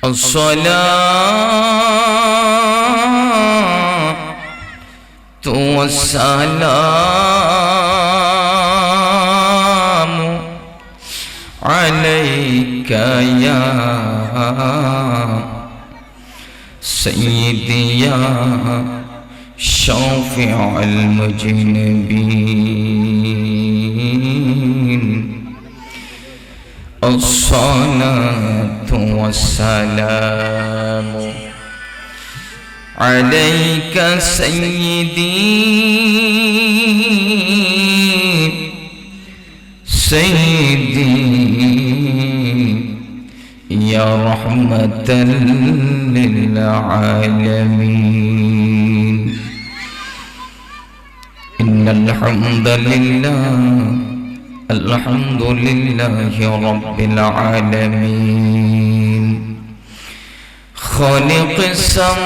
الصلاة والسلام عليك يا سيدي يا شافع المذنبين الصلاة والسلام عليك سيدي سيدي يا رحمة للعالمين إن الحمد لله الحمد لله رب العالمين خالق السماوات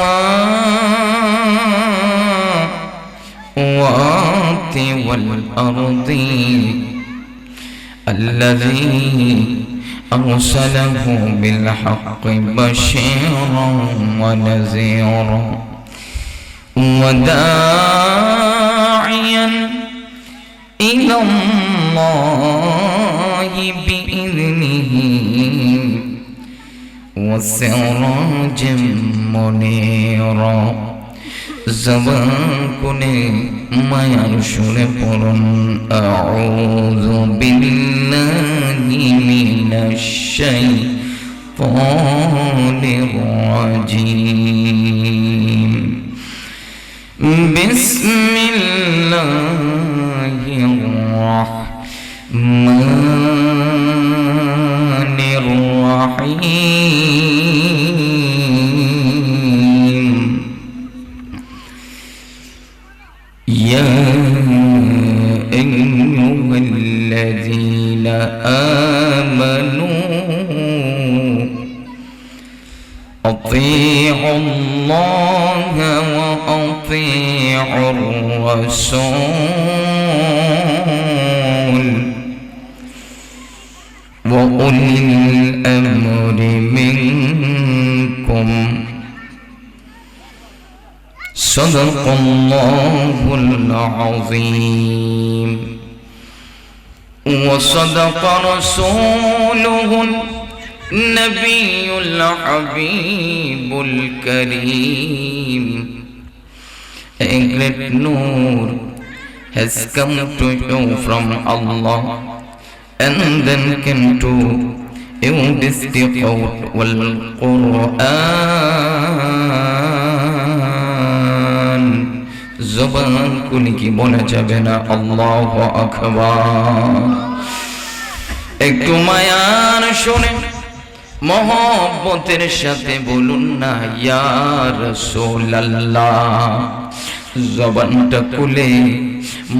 والأرض الذي أرسله بالحق بشيرا ونذيرا وداعيا إلى الله بإذنه وسراجا منيرا زبان كني ما يرشد قرن أعوذ بالله من الشيطان الرجيم بسم الله الرحمن الرحيم يا أيها الذين آمنوا أطيعوا الله وأطيعوا الرسول وأولي الأمر منكم صدق الله العظيم وصدق رسوله النبي الحبيب الكريم. A great Noor has come to you from Allah and then came to you this Qur'an জবান খুলে কি বলা যাবে না আল্লাহু আকবার। একটু মায়ার শুনে মহব্বতের সাথে বলুন না ইয়া রাসূলুল্লাহ। জবানটা খুলে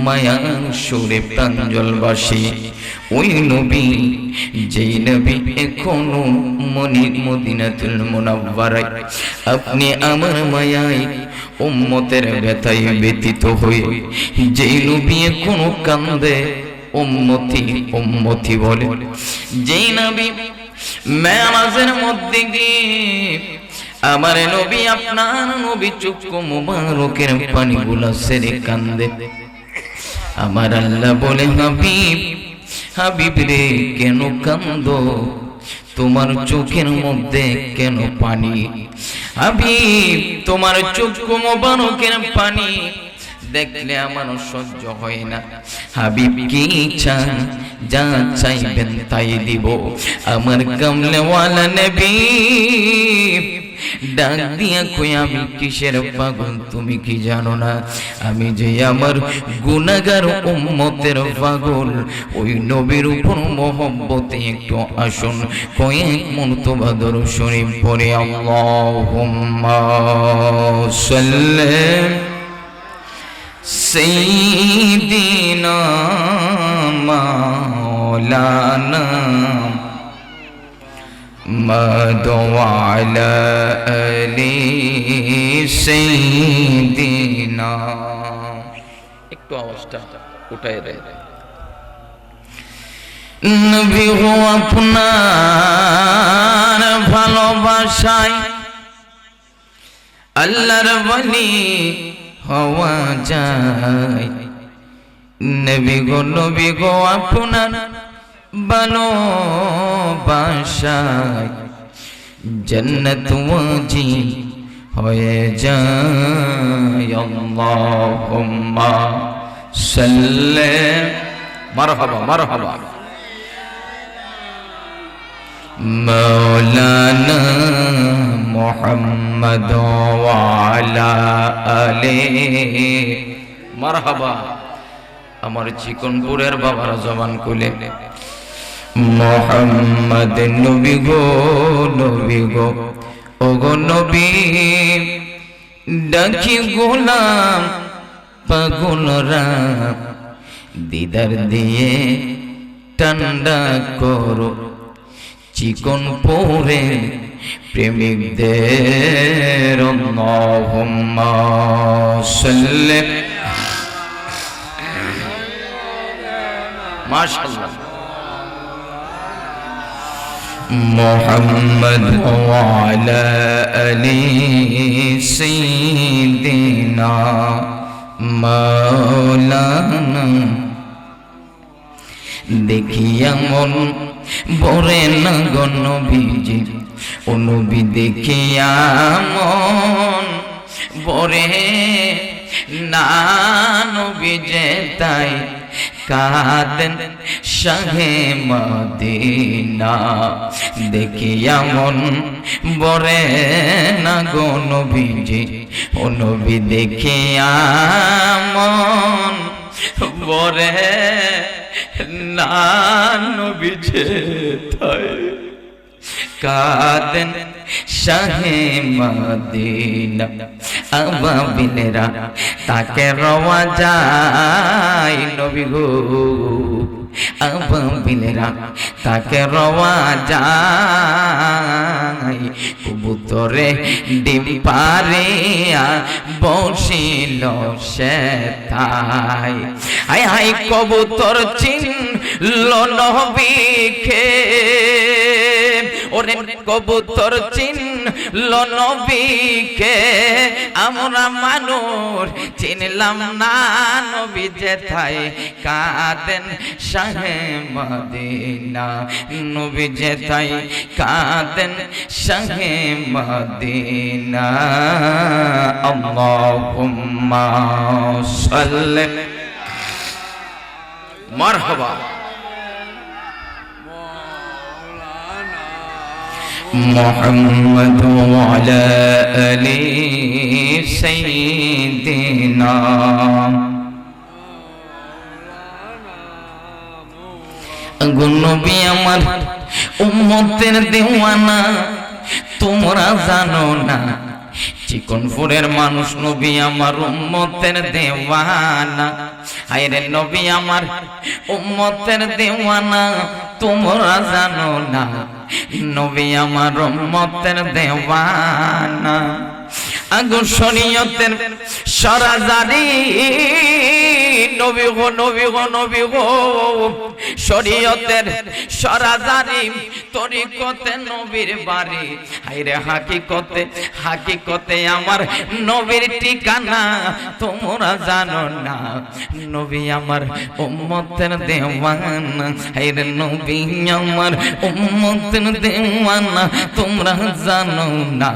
মায়ার সুরে প্রাঞ্জলবাসী ওই নবী যেই নবী এখনো মদিনাতুল মুনাওয়ারায় আপনি আমার মায়ায় উম্মতের ব্যথায় ব্যথিত হয়ে যেই নবী এখনো কান্দে উম্মতি উম্মতি বলে, যেই নবী মেরাজের মধ্যে গিয়ে আমার নবী আপনার নবী চক্ষু মুবারকের পানিগুলো ছেড়ে কান্দে। আমার আল্লাহ বলে হাবিব হাবিব রে কেন কান্দো, তোমার চোখের মধ্যে কেন পানি? হাবিব তোমার চক্ষু মুবারকের পানি দেখলে আমার সহ্য হয় না। হাবিব কি চান যা চাইবেন তাই দিব। আমার কামলেওয়ালা নবী ডাক দিয়া কই আমি কিসের পাগল তুমি কি জানো না আমি যে আমার গুনাহগার উম্মতের পাগল। ওই নবীর উপর মহব্বতে একটু আসুন কয়েক মুর্তবা দরুদ শরীফ পড়ে আল্লাহুম্মা সাল্লি সাইয়্যিদিনা মাওলানা মাদওয়ালা আলি সাইয়্যিদিনা। একটু আওয়াজটা উঠায় দেয়। নবী গো আপনার ভালোবাসায় আল্লাহর ওলি হওয়া যায়। নবী গো আপনার ভালোবাসায় জান্নাত ওয়াজিব হয়ে যায়। আল্লাহুম্মা সাল্লি মারহাবা মারহাবা মাওলানা মুহাম্মদ ওয়া আলা আলিহি মারহাবা। আমার চিকনপুরের বাবার জবান খুলে মুহাম্মদ নবী গো ওগো নবী ডাকি গোলাম পাগলরা দিদার দিয়ে ঠান্ডা করো চিকনপুরে প্রেমিকদের। আল্লাহুম্মা সাল্লি মাশাআল্লাহ মুহাম্মদ ওয়া আলা আলি সাইয়্যিদিনা মাওলানা। দেখিয়া মন ভরে না গো নবীজি, ও নবী দেখিয়া মন ভরে না নবী যে তাই কাঁদেন শাহে মদিনা। দেখিয়া মন ভরে না গো নবীজি, ও নবী দেখিয়া মন ভরে না নবী যে তাই কাঁদেন শাহে মদিনা। আবাবিলেরা তাকে রওয়া যায় নবী গো, আবাবিলেরা তাকে রওয়া যায়। কবুতরে ডিম পারিয়া বসিল সে তাই। হায় হায় কবুতর চিনল নবীকে, ওরে কবুতর চিনল নবীকে, আমরা মানুষ চিনলাম না নবী যেথায় কাঁদেন শাহে মদিনা। নবী যেথায় কাঁদেন শাহে মদিনা। আল্লাহুম্মা সাল্লি মারহাবা মুহাম্মদ ওয়া আলা আলি সাইয়্যিদিনা। গো নবী আমার উম্মতের দেওয়ানা, তোমরা জানো না চিকনপুরের মানুষ নবী আমার উম্মতের দেওয়ানা। হায়রে নবী আমার উম্মতের দেওয়ানা, তোমরা জানো না নবী আমার উম্মতের দেওয়ানা। আগো শরীয়তের সরাজারি নবী গো নবী গো, শরীয়তের সরাজারি তরিকতে নবীর বাড়ি। হায়রে হাকিকতে আমার নবীর ঠিকানা তোমরা জানো না নবী আমার উম্মতের দেওয়ানা। হায়রে নবী আমার উম্মতের দেওয়ানা, তোমরা জানো না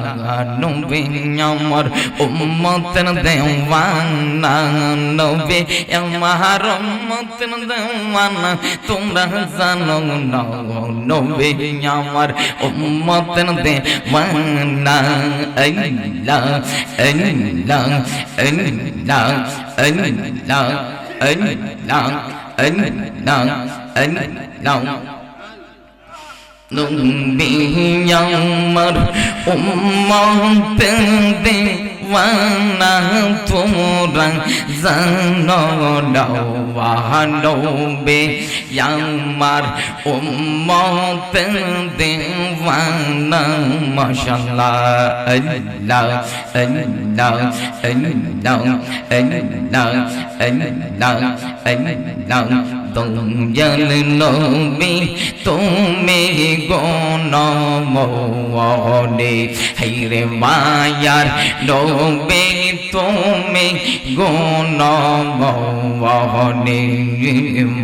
নবী আমার উম্মতের দেওয়ানা। নবী আমার উম্মতের দেওয়ানা, তোমরা জানো না নবী আমার উম্মতের দেওয়ানা। আল্লাহ আল্লাহ আল্লাহ আল্লাহ আল্লাহ আল্লাহ আল্লাহ। নবী আমার উম্মতের দেওয়ানা, তোমরা জানো না নবী আমার উম্মতের দেওয়ানা। মাশাআল্লাহ আল্লাহ আল্লাহ আল্লাহ আল্লাহ আল্লাহ আল্লাহ। দয়াল নবী তুমি গণমনে হাইরে মায়ার নবী তুমি গণমনে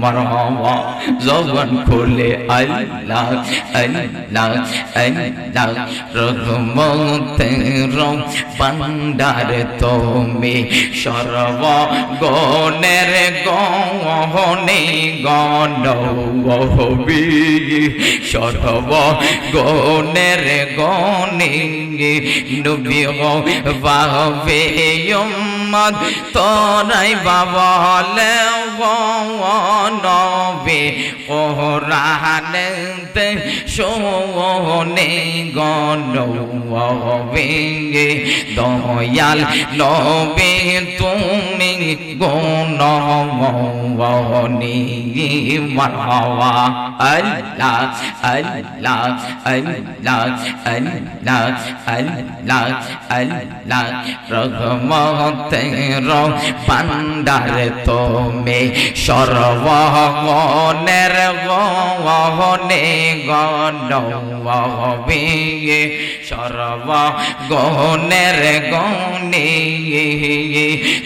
মারহাবা জবান খুলে আল্লাহ আল্লাহ আল্লাহ রহমতের ভান্ডার তুমি সর্বগুণের গহনে গণবী সর্বগুণের গণে নবী বাবে উম্মত তোরাই বাবালে নবী কোরআনেতে শোনে গণবী দয়াল নবী তুমি গণমনি মারহাবা আল্লাহ আল্লাহ আল্লাহ আল্লাহ আল্লাহ আল্লাহ রহমতের ভান্ডার তুমি সর্বগুণের গহনে গণবী সর্বগুণের গণে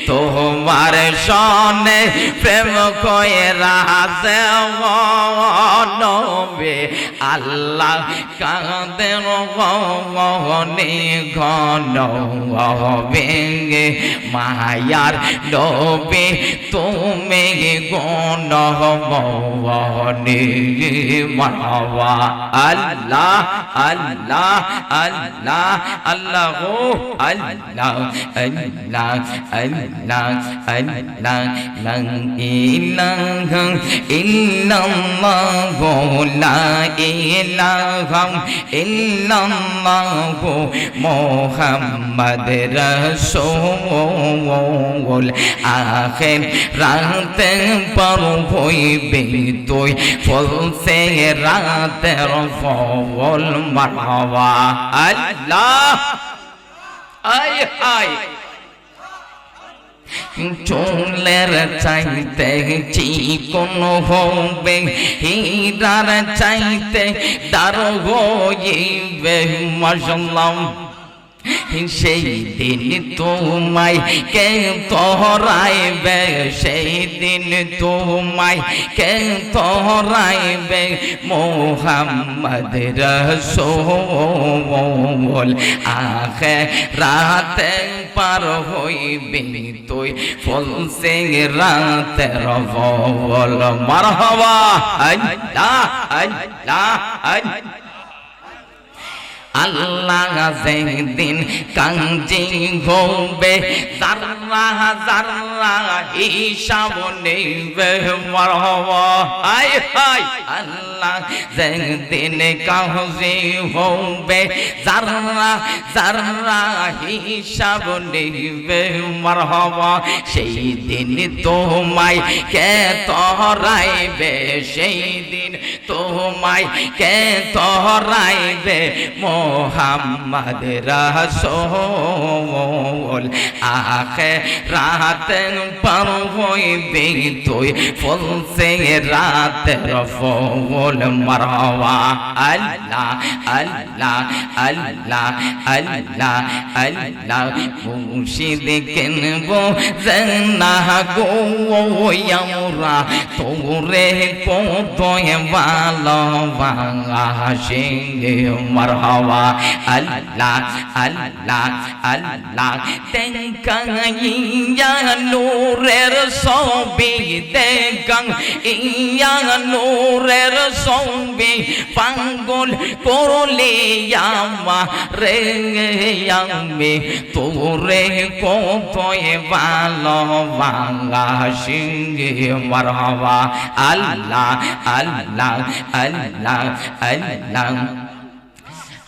তোমার সনে প্রেম কইরা নবী আল্লাহ কাদের গহনে গণবী মায়ার নবী তুমি গণমনে মারহাবা আল্লাহ আল্লাহ আল্লাহ আল্লাহ আল্লাহ আল্লাহ আল্লাহ আল্লাহ লা ইলাহা ইল্লাল্লাহ লা ইলাহা ইল্লাল্লাহ মুহাম্মদ রাসূল আখির রাতে পার হইবে তুই ফলসে রাতের ফল মারহাবা আল্লাহ আয় হায় চুলের চাইতে চিকন হবে হীরার চাইতে দার হইবে মাশাআল্লাহ সেই দিন তোমায় কে তোরাইবে সেই দিন তোমায় কে তোরাইবে মুহাম্মদ রাসূল আখিরাতে পার হইবে তুই ফলসে রাতের ফল মারহাবা আল্লাহ আল্লাহ আল্লাহ আল্লাহ যেদিন কাঞ্জি হবে জাররা জাররা হিসাব নেবে মারহাবা হায় হায় আল্লাহ যেদিন কাঞ্জি হবে জাররা জাররা হিসাব নেবে মারহাবা সেই দিন তোমায় কে তোরাইবে সেই দিন তোমায় কে তোরাইবে মুহাম্মদ রাসূল আখিরাতে পার হইবে তুই ফলসে রাতের ফল মারহাবা আল্লাহ আল্লাহ আল্লাহ আল্লাহ আল্লাহ মুর্শিদ কেনব জানা গো আমরা তোরে কতই ভালোবাসি মারহাবা আল্লাহ আল্লাহ আল্লাহ তেঙ্কাইয়া নূরের ছবি তেঙ্কাইয়া নূরের ছবি পাগল করলে আমারে আমি তোরে কতই ভালোবাসি মারহাবা আল্লাহ আল্লাহ আল্লাহ আল্লাহ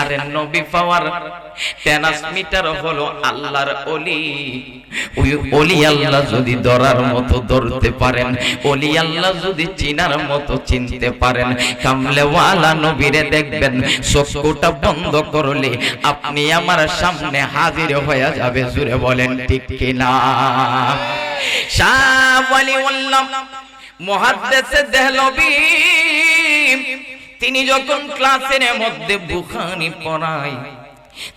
আরে নবী পাওয়ার ট্রান্সমিটার হলো আল্লাহর ওলি। ওই ওলি আল্লাহ যদি ধরার মতো ধরতে পারেন, ওলি আল্লাহ যদি চিনার মতো চিনতে পারেন, কামলেওয়ালা নবীরে দেখবেন চক্ষুটা বন্ধ করলে আপনি আমার সামনে হাজির হয়ে যাবে। জুড়ে বলেন ঠিক কিনা? শাহ ওয়ালিউল্লাহ মুহাদ্দিস দেহলভী তিনি যখন ক্লাসের মধ্যে বুখারী পড়ায়,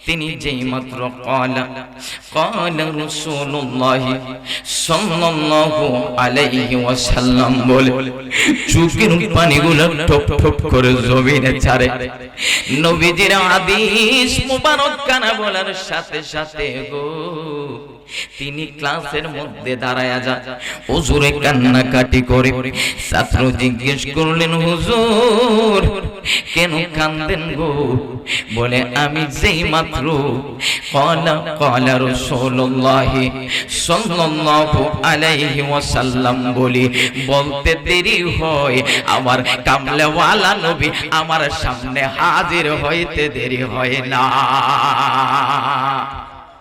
তিনি যেই মাত্র ক্বালা রাসূলুল্লাহ সাল্লাল্লাহু আলাইহি ওয়াসাল্লাম বলে চোখের পানিগুলো টপ টপ করে জমিনে ছাড়ে। নবীজির হাদিস মুবারক কানা বলার সাথে সাথে গো তিনি ক্লাসের মধ্যে দাঁড়ায়া যায়, হুজুরে কান্নাকাটি করে। ছাত্র জিজ্ঞেস করলেন, হুজুর কেন কাঁদেন গো? বলে আমি যেই মাত্র ক্বালা রাসূলুল্লাহ সাল্লাল্লাহু আলাইহি ওয়াসাল্লাম বলি বলতে দেরি হয়, আমার কামলেওয়ালা নবী আমার সামনে হাজির হইতে দেরি হয় না।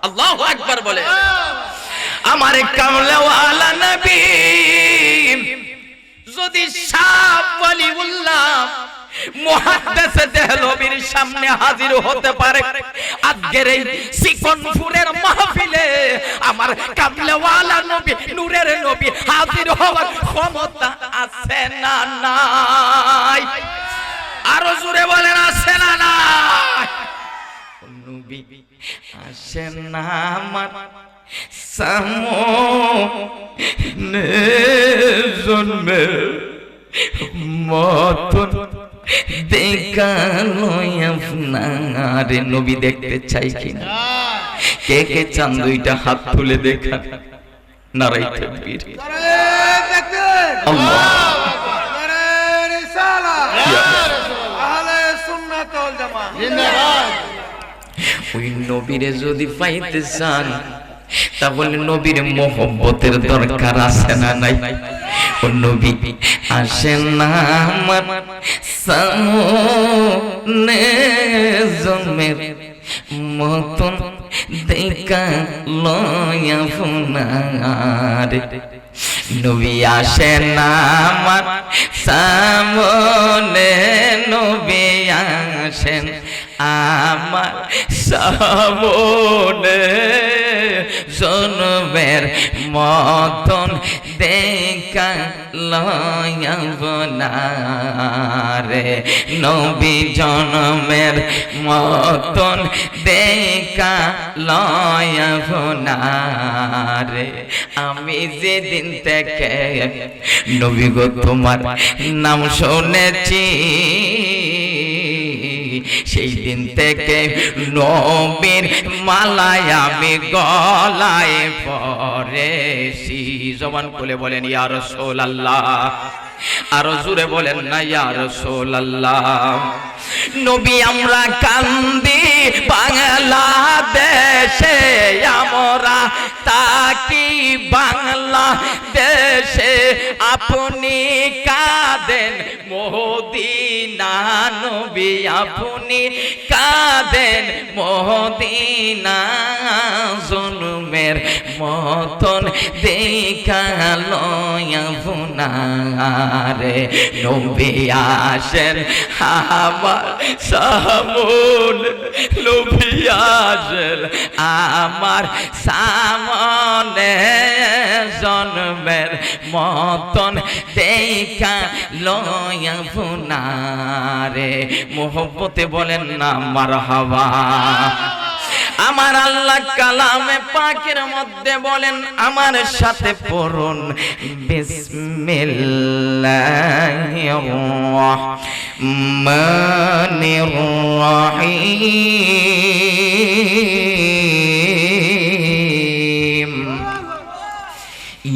আল্লাহু আকবার বলে। আমার কামলেওয়ালা নবী যদি শাহ ওয়ালিউল্লাহ মুহাদ্দিস দেহলভীর সামনে হাজির হতে পারে, আজকের এই সিকনপুরের মাহফিলে আমার কামলেওয়ালা নবী নূরের নবী হাজির হওয়ার ক্ষমতা আছে না নাই? আরো জোরে বলেন আছে না নাই? নবী আসেন না আমার সামনে জন্মের মতন দেখানো আপনার। নবী দেখতে চাই কিনা? কে কে চান দুইটা হাত তুলে দেখা। নারাই তাকবীর, আল্লাহ ওই নবীরে যদি পাইতে চান তাহলে নবীর মোহব্বতের দরকার আছে না নাই? ও নবী আসেন না আমার সামনে জন্মের মতন দেখা লয় আপনার। নবী আসেন না আমার সামনে, নবী আসেন আমার সামনে জন্মের মতন দেখা লয় আপনারে। নবী জন্মের মতন দেখা লয় আপনারে। আমি যেদিন থেকে নবী গো তোমার নাম শুনেছি, সেই দিন থেকে নবীর মালায় আমি গলায় পরেছি। জবান খুলে বলেন ইয়া রাসূলুল্লাহ। আরো জোরে বলেন না ইয়া রাসূলুল্লাহ। নবী আমরা কান্দি বাংলাদেশে, আমরা তাকি বাংলাদেশে, আপনি কাঁদেন মদিনা। নবী আপনি কাঁদেন মদিনা, জন্মের মতন দেখা লয় আপনারে। নবী আসেন আমার সামনে, নবী আসেন আমার সামনে জন্মের মতন দেখা লয় আপনারে। মোহব্বতে বলেন না মারহাবা। আমার আল্লাহ কালামে পাকের মধ্যে বলেন, আমার সাথে পড়ুন বিসমিল্লাহির রাহমানির রাহিম।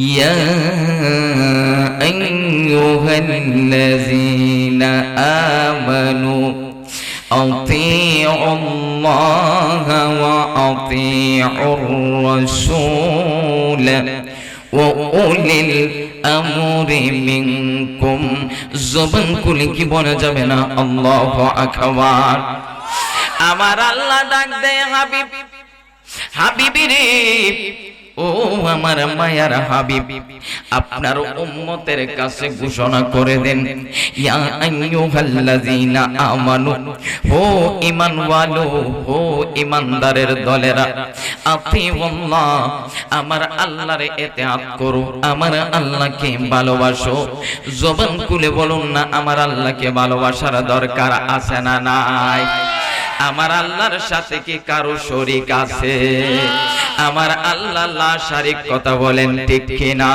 ইয়া আইয়ুহাল্লাযীনা আমানু أطيعوا الله وأطيعوا الرسول وأولي الأمر منكم। জবান খুলে কি বলা যাবে না আল্লাহু আকবার? আমার আল্লাহ ডাক দেয় হাবিব, হাবিবি রে, ও আমার মায়ার হাবিব, আপনার উম্মতের কাছে ঘোষণা করে দেন, ইয়া আইয়ুহাল্লাযীনা আমানু, ও ঈমানওয়ালো, ও ঈমানদারের দলেরা, আতিউল্লাহ, আমার আল্লাহর ইতিআত করো, আমার আল্লাহকে ভালোবাসো। জবান খুলে বলুন না, আমার আল্লাহকে ভালোবাসার দরকার আছে না নাই? আমার আল্লাহর সাথে কি কারো শরীক আছে? আমার আল্লাহ লা শারীক, কথা বলেন ঠিক কিনা?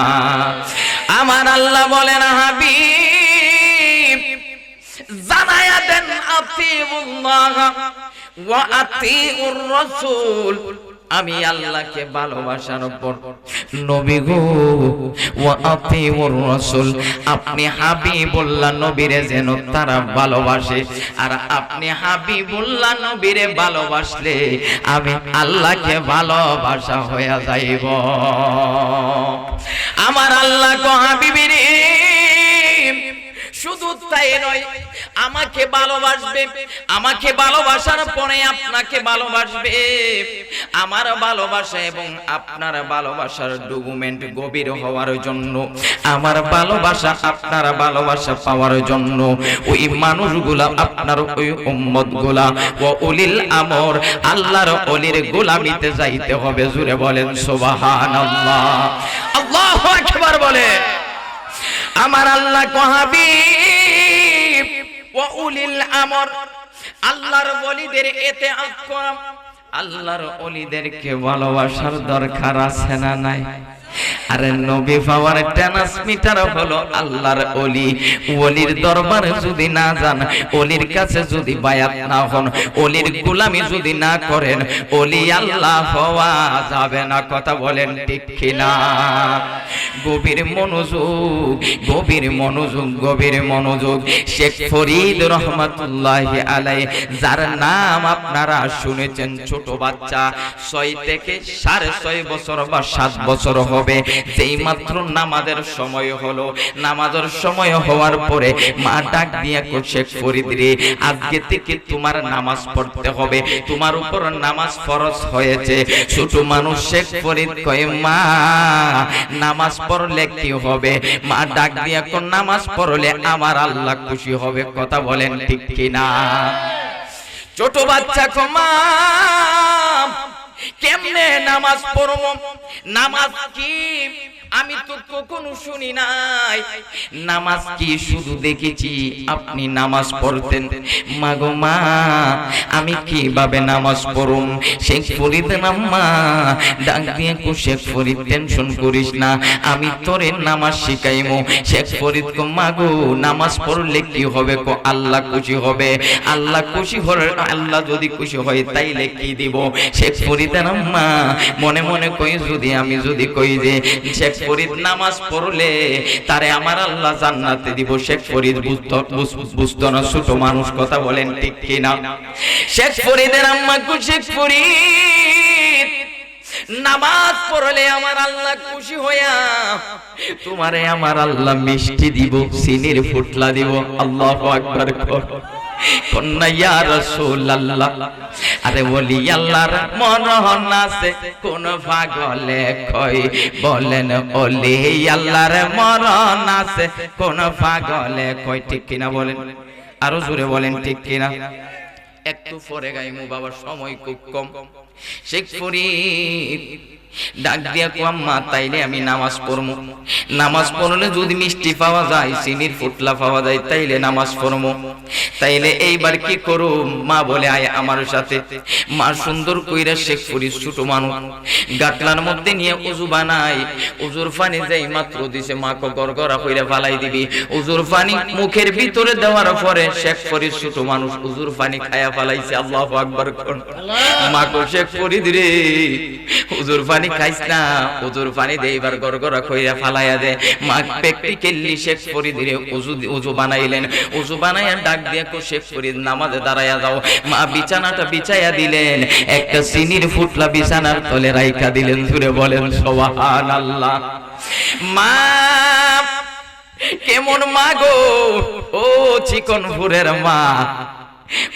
আমার আল্লাহ বলেন, হাবিব জানায়া দেন, আতিউল্লাহ ওয়া আতিউর রাসূল, আমি আল্লাহকে ভালোবাসার পর নবী গো ওয়া আতিউর রাসূল, আপনি হাবিবুল্লাহ নবীরে যেন তারা ভালোবাসে, আর আপনি হাবিবুল্লাহ নবীরে ভালোবাসলে আমি আল্লাহকে ভালোবাসা হয়ে যাইব। আমার আল্লাহ গো হাবিবিরে, শুধু তাই নয়, আমাকে ভালোবাসবে, আমাকে ভালোবাসার পরে আপনাকে ভালোবাসবে। আমার ভালোবাসা এবং আপনার ভালোবাসার ডকুমেন্ট গভীর হওয়ার জন্য, আমার ভালোবাসা আপনার ভালোবাসা পাওয়ার জন্য ওই মানুষগুলা, আপনার ওই উম্মতগুলা ও উলিল আমর, আল্লাহর ওলির গোলামিতে যাইতে হবে। জোরে বলেন সুবহানাল্লাহ, আল্লাহু আকবার বলে। আমার আল্লাহ কো হাবিব ওয়া উলিল আমর, আল্লাহর ওলিদের ইতিআত করা, আল্লাহর ওলিদেরকে ভালোবাসার দরকার আছে না নাই? আরে নবী পাওয়ার ট্রান্সমিটার হলো আল্লাহর ওলি। ওলির দরবারে যদি না যান, ওলির কাছে যদি বায়াত না হন, ওলির গোলামি যদি না করেন, ওলি আল্লাহ হওয়া যাবে না। কথা বলেন ঠিক কিনা? গভীর মনোযোগ, গভীর মনোযোগ, গভীর মনোযোগ। শেখ ফরিদ রহমাতুল্লাহি আলাইহি, যার নাম আপনারা শুনেছেন, ছোট বাচ্চা 6 থেকে 6.5 বছর বা 7 বছর হবে, যেই মাত্র নামাজের সময় হলো, নামাজের সময় হওয়ার পরে মা ডাক দিয়া কো, শেখ ফরিদ রে, আজকে থেকে তোমার নামাজ পড়তে হবে, তোমার উপর নামাজ ফরজ হয়েছে। ছোট মানুষ শেখ ফরিদ কয়, মা নামাজ পড়লে কি হবে? মা ডাক দিয়া কো, নামাজ পড়লে আমার আল্লাহ খুশি হবে। কথা বলেন ঠিক কিনা? ছোট বাচ্চা কো, মা কেমনে নামাজ পড়বো? নামাজ কি আমি তো কখনো শুনি নাই। নামাজ কি শুধু দেখেছি আপনি নামাজ পড়তেন। মা গো মা, আমি কিভাবে নামাজ পড়ুম? শেখ ফরিদ আম্মা ডাক দিয়ে কো, শেখ ফরিদ টেনশন করিস না, আমি তোরে নামাজ শিখাইমু। শেখ ফরিদ কো, মা গো নামাজ পড়লে কি হবে? কো আল্লাহ খুশি হবে। আল্লাহ খুশি হলে, আল্লাহ যদি খুশি হয় তাইলে কি দিব? শেখ ফরিদ আম্মা মনে মনে কই, আমি যদি কই যে শেখ ফরিদ নামাজ পড়লে তারে আমার আল্লাহ জান্নাতে দিব, শেখ ফরিদ বুঝতো না, ছোট মানুষ। কথা বলেন ঠিক কিনা? শেখ ফরিদের আম্মা কো, শেখ ফরিদ নামাজ পড়লে আমার আল্লাহ খুশি হইয়া তোমারে আমার আল্লাহ মিষ্টি দিব, চিনির ফুটলা দিব। আল্লাহু আকবার কন্যা ইয়া রাসূলুল্লাহ। আরে ওলি আল্লাহর মরণ আছে কোন পাগলে কই? বলেন ওলি আল্লাহর মরণ আছে কোন পাগলে কই? ঠিক কিনা বলেন? আরো জোরে বলেন ঠিক কিনা? একটু পরে গাইমু বাবা, সময় খুব কম। শেখ ফরিদ ডাক দিয়া কো, আম্মা তাইলে আমি নামাজ পড়মু। নামাজ পড়লে যদি মিষ্টি পাওয়া যায়, চিনির ফুটলা পাওয়া যায়, তাইলে নামাজ পড়মু। তাইলে এইবার কি করু? মা বলে, আয় আমার সাথে। মা সুন্দর কইরা, শেখ ফরিদ ছোট মানুষ, গাটলার মধ্যে নিয়ে উজু বানাই। উজুর পানি যাই মাত্র দিছে, মা কো গড়গড়া কইরা ফালাই দিবি। উজুর পানি মুখের ভিতরে দেওয়ার পরে শেখ ফরিদ ছোট মানুষ উজুর পানি খায়া ফালাইছে। আল্লাহু আকবার কোন? মা কো, শেখ ফরিদ রে, উজুর পানি খাইস না, উজুর পানি দে, এবার গড়গড়া কইরা ফালাইয়া দে। মা প্র্যাকটিক্যালি শেখ ফরিদ রে উজু বানাইলেন। উজু বানাইয়া ডাক দিয়া কো, শেখ ফরিদ নামাজে দাঁড়াইয়া যাও। মা বিছানাটা বিছাইয়া দিলেন, একটা চিনির ফুটলা বিছানার তলে রাইখা দিলেন। জুড়ে বলেন সুবহানাল্লাহ। মা কেমন মা গো, ও চিকন ফুরের মা,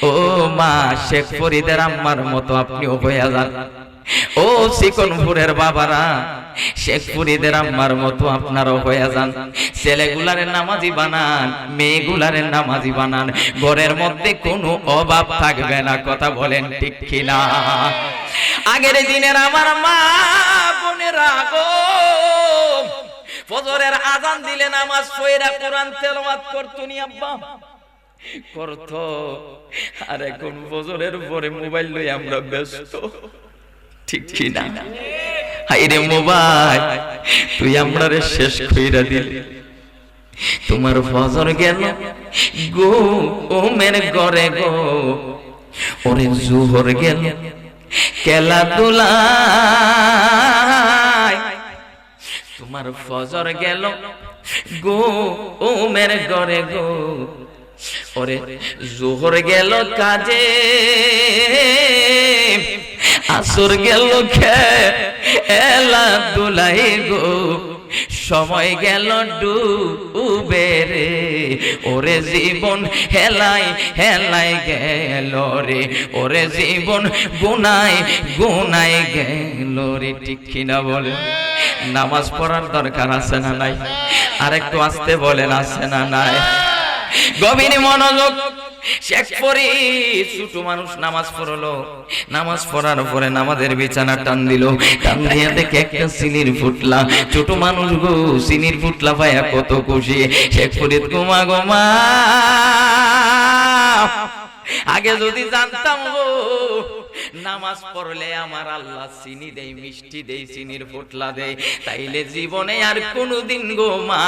ও মা, শেখ ফরিদের আম্মার মতো আপনিও হইয়া যান। ও চিকনপুরের বাবারা, শেখ ফরিদের আম্মার মতো আপনারাও হইয়া যান। ছেলেগুলারে নামাজি বানান, মেয়েগুলারে নামাজি বানান, ঘরের মধ্যে কোনো অভাব থাকবে না। কথা বলেন ঠিক কিনা? আগের দিনের আমার মা বোনেরা গো, ফজরের আজান দিলে নামাজ পড়া কোরআন তেলাওয়াত করতো নি আব্বা, করতো। আর এখন ফজরের পরে মোবাইল লই আমরা ব্যস্ত, ঠিক কি না? হাইরে মোবাইল, তুই আমরারে শেষ কইরা দিলি। তোমার ফজর গেল গো ও মেরে ঘরে গো, ওরে জোহর গেল খেলাধুলা, তোমার ফজর গেল গো ও মেরে ঘরে গো, ওরে জোহর গেল কাজে, আসর গেল খেলাধুলাই গো, সময় গেল ডুবে রে, ওরে জীবন হেলাই হেলাই গেল রে, ওরে জীবন গুনাই গুনাই গেল রে। ঠিক কিনা বলে? নামাজ পড়ার দরকার আছে না নাই? আরেকটু আসতে বলেন, আছে না নাই? গভীর মনোযোগ। শেখ ফরিদ ছোট মানুষ নামাজ পড়লো, নামাজ পড়ার পরে নামাজের বিছানা টান দিল, টান দিয়ে দেখে একটা সিনির ফুটলা। ছোট মানুষ গো, সিনির ফুটলা পায়া কত খুশি। শেখ ফরিদ গোমা গোমা, আগে যদি জানতাম গো নামাজ পড়লে আমার আল্লাহ চিনি দেয়, মিষ্টি দেয়, চিনির ফুটলা দেয়, তাইলে জীবনে আর কোনদিন গো মা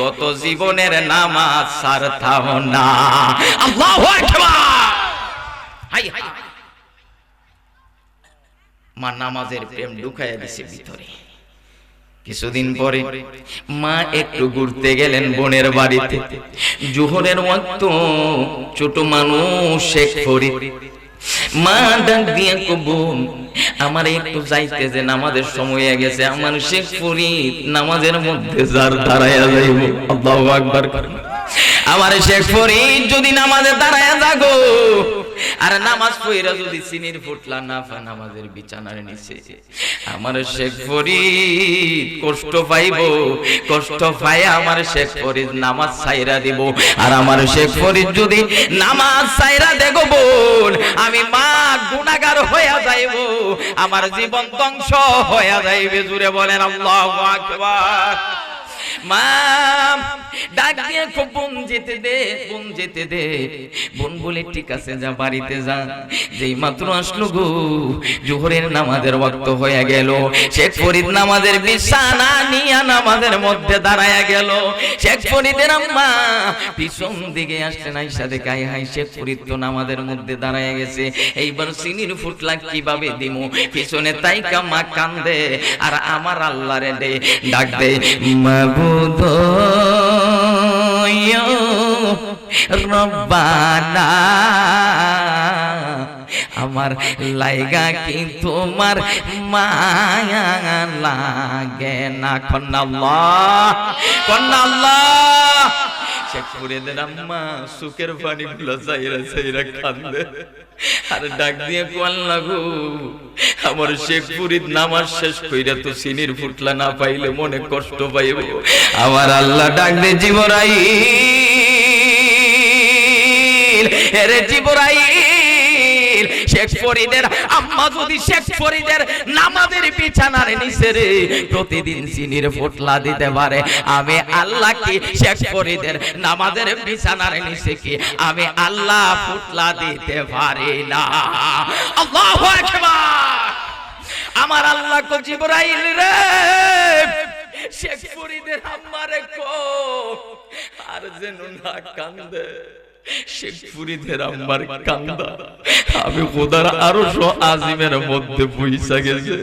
গত জীবনের নামাজ ছাড়তাম না। আল্লাহু আকবার। হাই হাই, মা নামাজের প্রেম ঢুকাইয়া দিছে ভিতরে। কিছুদিন পরে মা একটু ঘুরতে গেলেন বোনের বাড়িতে। জোহরের ওয়াক্ত, ছোট মানুষ শেখ ফরিদ। মা ডাক দিয়ে বোন, আমার একটু যাইতে যে নামাজের সময় হয়ে গেছে, আমার শেখ ফরিদ নামাজের মধ্যে যার দাঁড়াইয়া যাইব। আল্লাহু আকবার। আমার শেখ ফরিদ যদি নামাজে দাঁড়াইয়া যাগো, আর নামাজ পড়া যদি চিনির ফুটলা না পায় নামাজের বিছানার নিচে, আমার শেখ ফরিদ কষ্ট পাইব। কষ্ট পায় আমার শেখ ফরিদ নামাজ ছাইরা দিব। আর আমার শেখ ফরিদ যদি নামাজ ছাইরা দেখো বোন, আমি মা গুনাহগার হইয়া যাইব, আমার জীবন ধ্বংস হইয়া যাইবে। জুড়ে বলেন আল্লাহু আকবার। মা ডাক দিয়ে খুব বোন যেতে দে, বোন যেতে দে। বোন বলে ঠিক আছে যা, বাড়িতে যা। যেই মাত্র আসলো গো জোহরের নামাজের ওয়াক্ত হয়ে গেল, শেখ ফরিদ নামাজের বিছানা নিয়া নামাজের মধ্যে দাঁড়ায়া গেল। শেখ ফরিদের আম্মা পিছন দিকে আসলেন, আইসা দেখে হাই হাই শেখ ফরিদ তো নামাজের মধ্যে দাঁড়ায়া গেছে, এইবার চিনির ফুটলা কিভাবে দিমু। পিছনে তাইকা মা কান্দে, আর আমার আল্লাহরে দে ডাক দে, মাবুদ রব্বানা, আমার লাইগা কি তোমার মায়া লাগে না? কন্নাল্লাহ, কন্নাল্লাহ। শেখ ফরিদের আম্মা সুখের পানিগুলো চাইরা চাইরা কান্দে, আর ডাক দিয়ে কোয়াল লাগু, আমার শেখ ফরিদ নামাজ শেষ কইরা তো চিনির ফুটলা না পাইলে মনে কষ্ট পাইব। আমার আল্লাহ ডাক দে, জিবরাইল, আরে জিবরাইল, শেখ ফরিদের আম্মা যদি শেখ ফরিদের নামাজের বিছানার নিচে রে প্রতিদিন চিনির ফুটলা দিতে পারে, আমি আল্লাহ কি শেখ ফরিদের নামাজের বিছানার নিচে কি আমি আল্লাহ ফুটলা দিতে পারি না? আল্লাহু আকবার। আমার আল্লাহ কো জিবরাইল রে, শেখ ফরিদের আম্মারে কো আর যেন না কান্দে। শেখ ফরিদের আম্মার কান্দা আমি খোদার আরশ আজিমের মধ্যে পৌঁছা গেছে।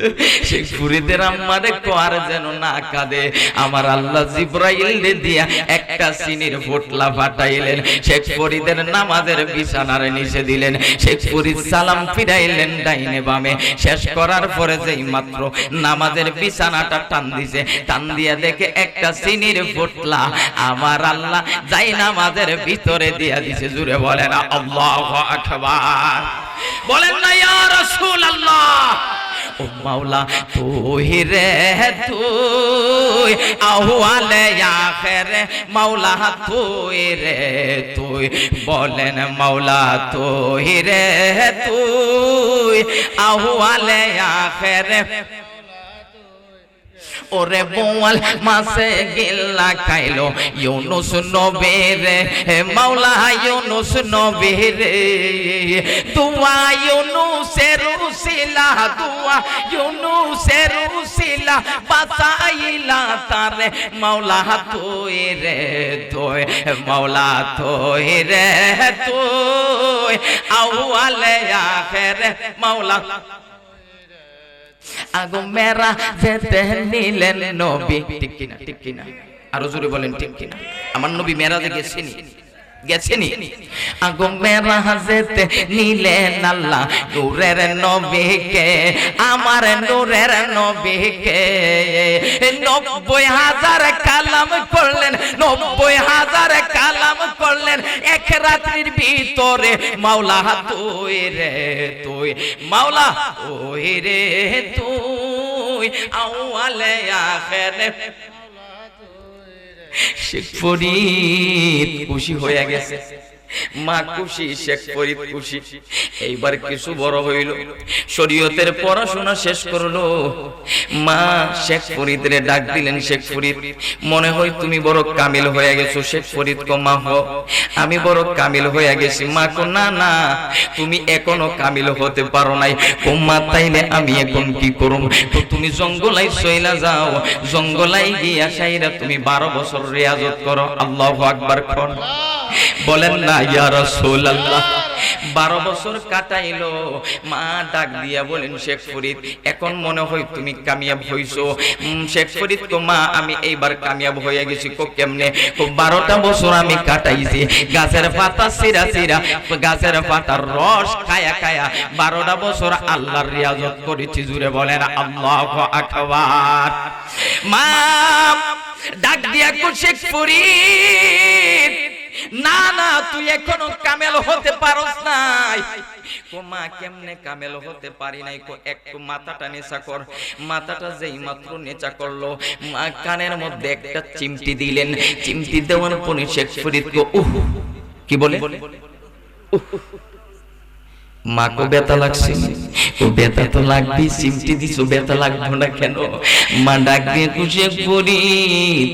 শেখ ফরিদের আম্মারে কো আর যেন না কাঁদে। আমার আল্লাহ জিবরাইল দিয়া একটা চিনির ফুটলা পাঠাইলেন, শেখ ফরিদের নামাজের বিছানার নিচে দিলেন। শেখ ফরিদ সালাম ফিরাইলেন ডাইনে বামে। শেষ করার পরে যেই মাত্র নামাজের বিছানাটা টান দিছে, টান দিয়া দেখে একটা চিনির ফুটলা আমার আল্লাহ যাই নামাজের ভিতরে দিয়া দিছে। জুড়ে বলেন আল্লাহু আকবার। বলেন না ইয়া রাসূলুল্লাহ। ও মাওলা তুই রে তুই আহওয়ালে আখিরে মাওলা তুই রে তুই। বলেন মাওলা তুই রে তুই আহওয়ালে আখিরে। ওরে বোয়াল মাসে গিল্লা খাইলো ইউনুস নবী রে মাওলা ইউনুস নবী রে। দুয়া ইউনুসের উসিলা দুয়া ইউনুসের উসিলা বাঁচাইলা তারে মাওলা তুই রে তুই মাওলা তুই রে তুই আউয়ালে আখিরে মাওলা। আগো মেরা যেতে নিলেন নবী, ঠিক কিনা ঠিক কিনা? আরো জোরে বলেন ঠিক কিনা? আমার নবী মেরাজে গেছেনি গেছেনি? আগো মেরা যেতে নিলেন আল্লাহ নূরের নবীকে আমার নূরের নবীকে। 90,000 কালাম করলেন 90,000 কালাম করলেন এক রাত্রির ভিতরে মাওলা তুই রে তুই মাওলা তুই রে তুই আউয়ালে আখিরে। শেখ ফরিদ খুশি হয়ে গেছে, মা খুশি, শেখ ফরিদ খুশি। এইবার কিছু বড় হইল, শরীয়তের পড়াশোনা শেষ করলো। মা শেখ ফরিদরে ডাক দিলেন, শেখ ফরিদ মনে হয় তুমি বড় কামিল হয়ে গেছো। শেখ ফরিদ কো মা হো আমি বড় কামিল হয়ে গেছি। মা কো না না তুমি এখনো কামিল হতে পারো নাই। ও মা তাইলে আমি এখন কি করব? তো তুমি জঙ্গলাই চইলা যাও, জঙ্গলাই গিয়া সাইরা তুমি 12 বছর রিয়াজত করো। আল্লাহু আকবার কোন বলেন না ইয়া রাসূলুল্লাহ। 12 বছর কাটাইলো। মা ডাক দিয়া বলেন শেখ ফরিদ এখন মনে হয় তুমি কামিয়াব হইছো। শেখ ফরিদ তো মা আমি এইবার কামিয়াব হয়ে গেছি। কো কেমনে? কো 12টা বছর আমি কাটাইছি গাছের পাতা সিরা সিরা গাছের পাতার রস খায়া খায়া 12টা বছর আল্লাহর রিয়াজত করেছি। জুড়ে বলেন আল্লাহু আকবার। মা ডাক দিয়া কো শেখ ফরিদ না না তুই এখনো কামেল হতে পারস নাই। কো মা কেমনে কামেল হতে পারি নাই? কো একটু মাথাটা নেচা কর। মাথাটা যেই মাত্র নেচা করলো মা কানের মধ্যে একটা চিমটি দিলেন। চিমটি দেওয়ার পরে শেখ ফরিদ কো উহ কি বলে মা কো ব্যথা লাগছে? ও ব্যথা তো লাগবে, চিমটি দিছো ব্যথা লাগবে না কেন? মা ডাক দিয়ে কো শেখ ফরিদ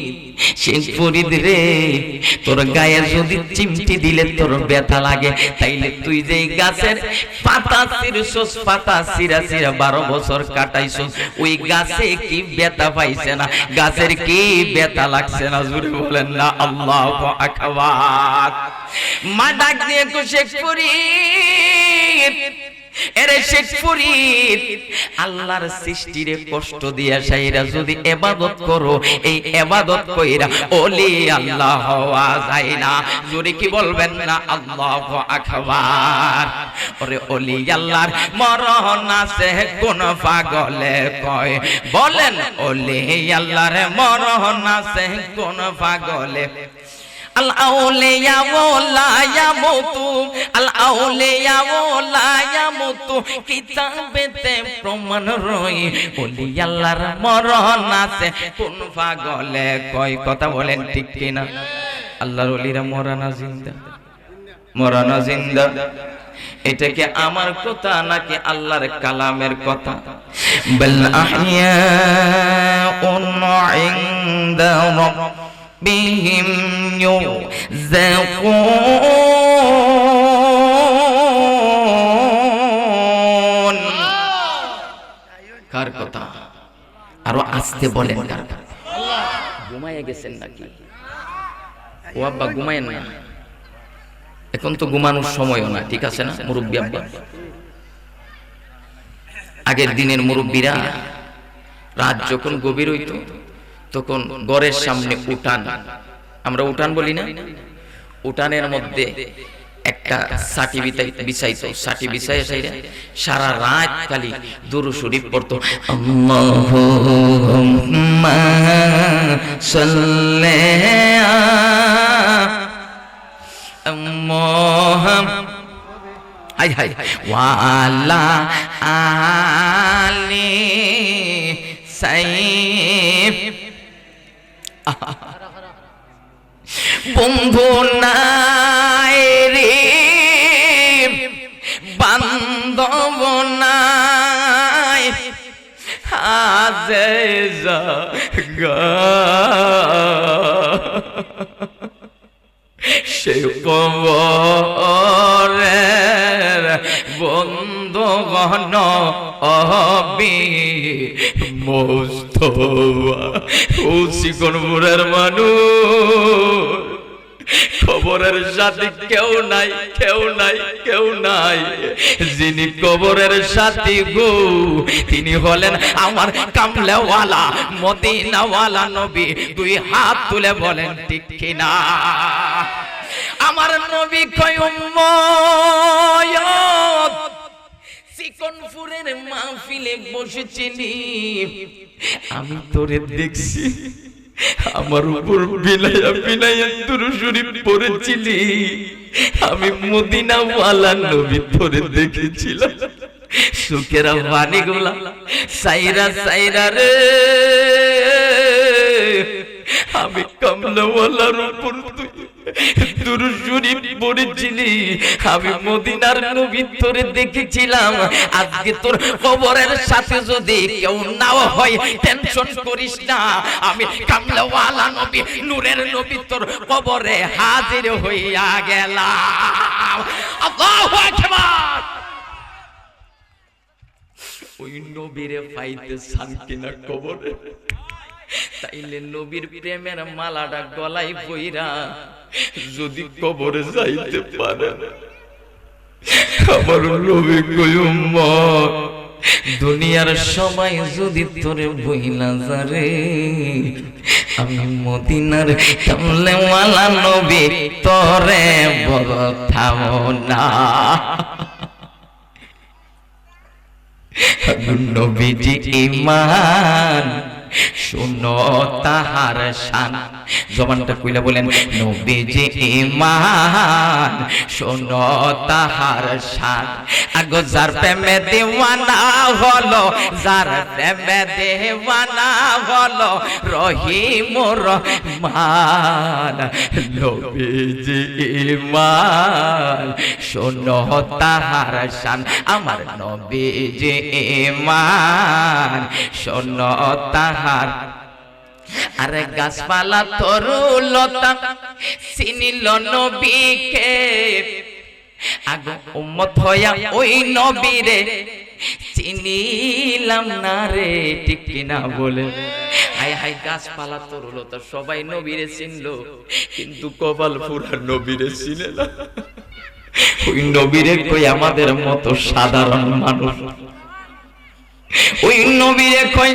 শেখ ফরিদ রে তোর গায়ে যদি চিমটি দিলে তোর ব্যথা লাগে তাইলে তুই যে গাছের পাতা ছিঁড়ছস পাতা ছিঁড়া ছিঁড়া 12 বছর কাটাইছস ওই গাছে কি ব্যথা পাইছে না? গাছের কি ব্যথা লাগছে না? জোরে বলেন না আল্লাহু আকবার। মা ডাক দিয়ে কো শেখ ফরিদ এরে শেখ ফরিদ আল্লাহর সৃষ্টিরে কষ্ট দিয়া সাইরা যদি ইবাদত করো এই ইবাদত কইরা ওলি আল্লাহ হওয়া যায় না। জোরে কি বলবেন না আল্লাহু আকবার। ওরে ওলি আল্লাহর মরণ আছে কোন পাগলে কয়? বলেন ওলি আল্লাহর মরণ আছে কোন পাগলে? আল আউলিয়া ওয়ালা ইয়ামুতু আল আউলিয়া ওয়ালা ইয়ামুতু কিতাবেতে প্রমাণ রই ওলি আল্লাহর মরণ আছে কোন পাগলে কয়? কথা বলেন ঠিক কিনা? আল্লাহর ওলিরা মরা না জিন্দা? মরা না জিন্দা? এটা কি আমার কথা নাকি আল্লাহর কালামের কথা? বাল আহইয়াউন ইনদা রাব্বিহিম ইউযাকুন। কার কথা? আরো আস্তে বলেন কার কথা? ঘুমায়ে গেছেন নাকি? ও আব্বা ঘুমায়েন না, এখন তো ঘুমানোর সময়ও না, ঠিক আছে না মুরব্বী আব্বা? আগের দিনের মুরব্বীরা রাত যখন গভীর হইত তখন ঘরের সামনে উঠান, আমরা উঠান বলি না, উঠানের মধ্যে একটা সাটি বিছাইতো, সাটি বিছাইয়া সাইরা সারা রাত খালি দুরূদ শরীফ পড়তো। আল্লাহুম্মা সাল্লি আলা হাই হাই ওয়ালা আলি সাইব বন্ধু নাই রে বান্ধব নাই হাজে জাগা সে কবরের বন্ধু গণ অবি মোস্তফা ও চিকনপুরের মানুষ কবরের সাথে কেউ নাই কেউ নাই কেউ নাই যিনি কবরের সাথী গো তিনি হলেন আমার কামলেওয়ালা মদিনাওয়ালা নবী দুই হাত তুলে বলেন ঠিক কিনা আমার নবী কয় উম্মত চিকনপুরের মাহফিলে বসেছিলি আমি তোরে দেখছি আমার উপর বিলাইয়া বিলাইয়া দুরূদ শরীফ পড়েছিলি আমি মদিনাওয়ালা নবী তোরে দেখেছিলাম সুখের পানিগুলা সাইরা সাইরা রে আমি কামলাওয়ালার উপর দুরূদ শরীফ পড়েছিলি আমি মদিনার নবী তোরে দেখেছিলাম আজকে তোর কবরের সাথে যদি কেউ নাও হয় টেনশন করিস না আমি কামলাওয়ালা নবী নূরের নবী তোর কবরে হাজির হইয়া গেলাম আল্লাহু আকবার ওই নবীরে পাইতে চান কিনা কবরে তাইলে নবীর প্রেমের মালাটা গলায় পইরা যদি কবরে যাইতে পারে আমার নবী কই উম্মত দুনিয়ার সবাই যদি তোরে বইলা যারে আমি মদিনার কামলেওয়ালা নবী তোরে বলতাম না নবীজি ঈমান শুনো তাহার শান জবানটা কইলা বলেন নবীজি ঈমান শুনো তাহার শান আগো যার প্রেমে দিওয়ানা হলো যার প্রেমে দিওয়ানা হলো রহিম রহমান নবীজি ঈমান শুনো তাহার শান আমার নবীজি ঈমান শুনো তাহার আরে গাছপালা তরুলতা চিনিল নবীকে আগো উম্মত হইয়া ওই নবীরে চিনিলাম না রে ঠিক কিনা বলে হাই হাই গাছপালা তরুলতা সবাই নবীরে চিনলো কিন্তু কপাল পুরা নবীরে চিনে না ওই নবীরে কই আমাদের মতো সাধারণ মানুষ ওই নবীরে কই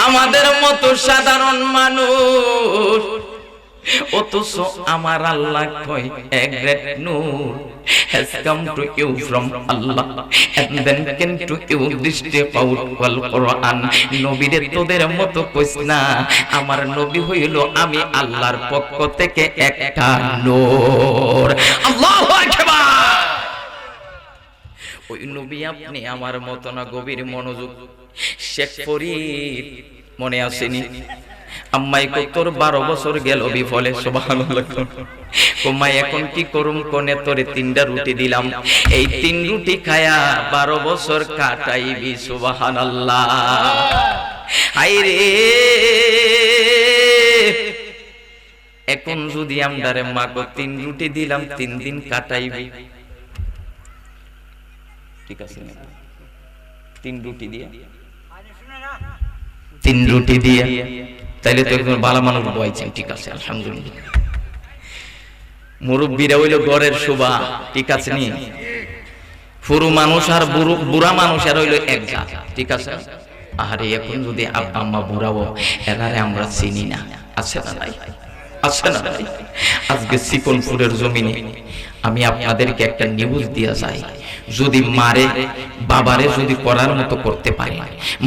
আমাদের মতো সাধারণ মানুষ অথচ আমার আল্লাহ কয় a great noor has come to you from Allah and then came to you this step out wal Quran নবীরে তোদের মতো কইস না আমার নবী হইল আমি আল্লাহর পক্ষ থেকে একটা নূর আল্লাহু আকবার ওই নবী আপনি আমার মতো না গভীর মনোযোগ শেখ ফরিদ মনে আসেনি আম্মাই কত 12 বছর গেল বিফলে সুবহানাল্লাহ কোমাই এখন কি করুম কোনে তোরে 3টা রুটি দিলাম এই 3 রুটি খায়া 12 বছর কাটাইবি সুবহানাল্লাহ আইরে এখন যদি আমদারে মাগো 3 রুটি দিলাম 3 দিন কাটাইবি ঠিক আছে 3 রুটি দিয়ে 3 রুটি দিয়ে তাইলে তো একজন ভালো মানুষ বইছেন ঠিক আছে আলহামদুলিল্লাহ মুরব্বিরা হইল ঘরের শোভা ঠিক আছে নি পুরো মানুষ আর বুড়া মানুষ আর হইল এক জাত ঠিক আছে আরে এখন যদি আব্বা আম্মা বুড়াও এরারে আমরা চিনি না আছে না নাই আছে না নাই আজকে চিকনপুরের জমিনে আমি আপনাদেরকে একটা নিউজ দিয়া যাই যদি মারে বাবারে যদি করার মতো করতে পারে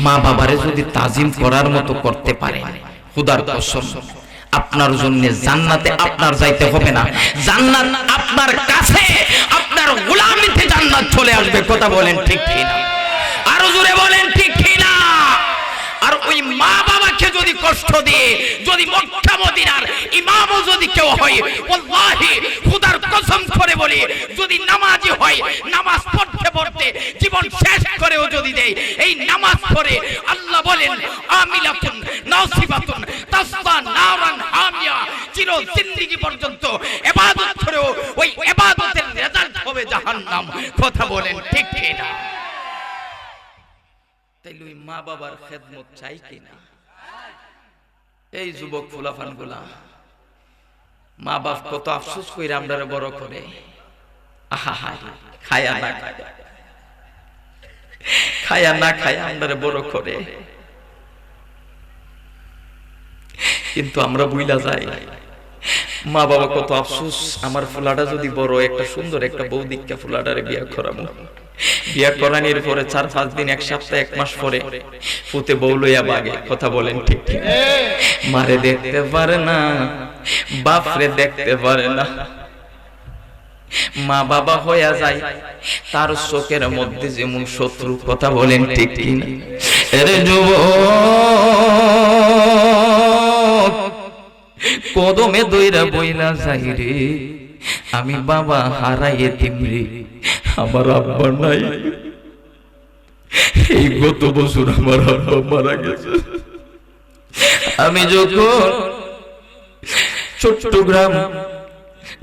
মা বাবারে যদি তাজিম করার মতো করতে পারে খুদার কসম আপনার জন্য জান্নাতে আপনার যাইতে হবে না জান্নাত আপনার কাছে আপনার গোলামিতে জান্নাত চলে আসবে। কথা বলেন ঠিক কিনা? আরো জোরে বলেন ঠিক কিনা? আর ওই মা বাবাকে যদি কষ্ট দিয়ে যদি মক্কা মদিনার ইমামও যদি কেউ হয়, ওয়াল্লাহি খোদার কসম করে বলি, যদি নামাজি হয়, নামাজ পড়তে পড়তে জীবন শেষ করেও যদি দেয়, এই নামাজ পড়ে আল্লাহ বলেন আমিলাতুন নাসিবাতুন তাসলা নারান হামিয়া, চির জিন্দেগি পর্যন্ত ইবাদত করেও ওই ইবাদতের রেজাল্ট হবে জাহান্নাম। কথা বলেন ঠিক কিনা? তাইলে ওই মা বাবার খেদমত চাই কিনা? এই যুবক ফুলাফান গুলা, মা বাপ কত আফসোস কইরা আমরারে বড় করে, আহা খায়া না খায়া আমরারে বড় করে, কিন্তু আমরা বুইলা যাই মা বাবা কত আফসোস, আমার ফুলাটা যদি বড় একটা সুন্দর একটা বউ দীক্ষা ফুলাটারে বিয়া করাবো। বিয়া করানোর পরে 4-5 দিন, 1 সপ্তাহ, 1 মাস পরে ফুতে বউ লইয়া বাগে। কথা বলেন ঠিক ঠিক? মারে দেখতে পারে না, বাপরে দেখতে পারে না, মা বাবা হইয়া যায় তার চোখের মধ্যে যেমন শত্রু। কথা বলেন ঠিক কিনা? এরে যুবক, কদমে দইরা বইলা যাই রে, আমি বাবা হারাই এতিম রে, আমার আব্বা নাই। এই গত বছর আমার আব্বা মারা গেছে। আমি যখন চট্টগ্রাম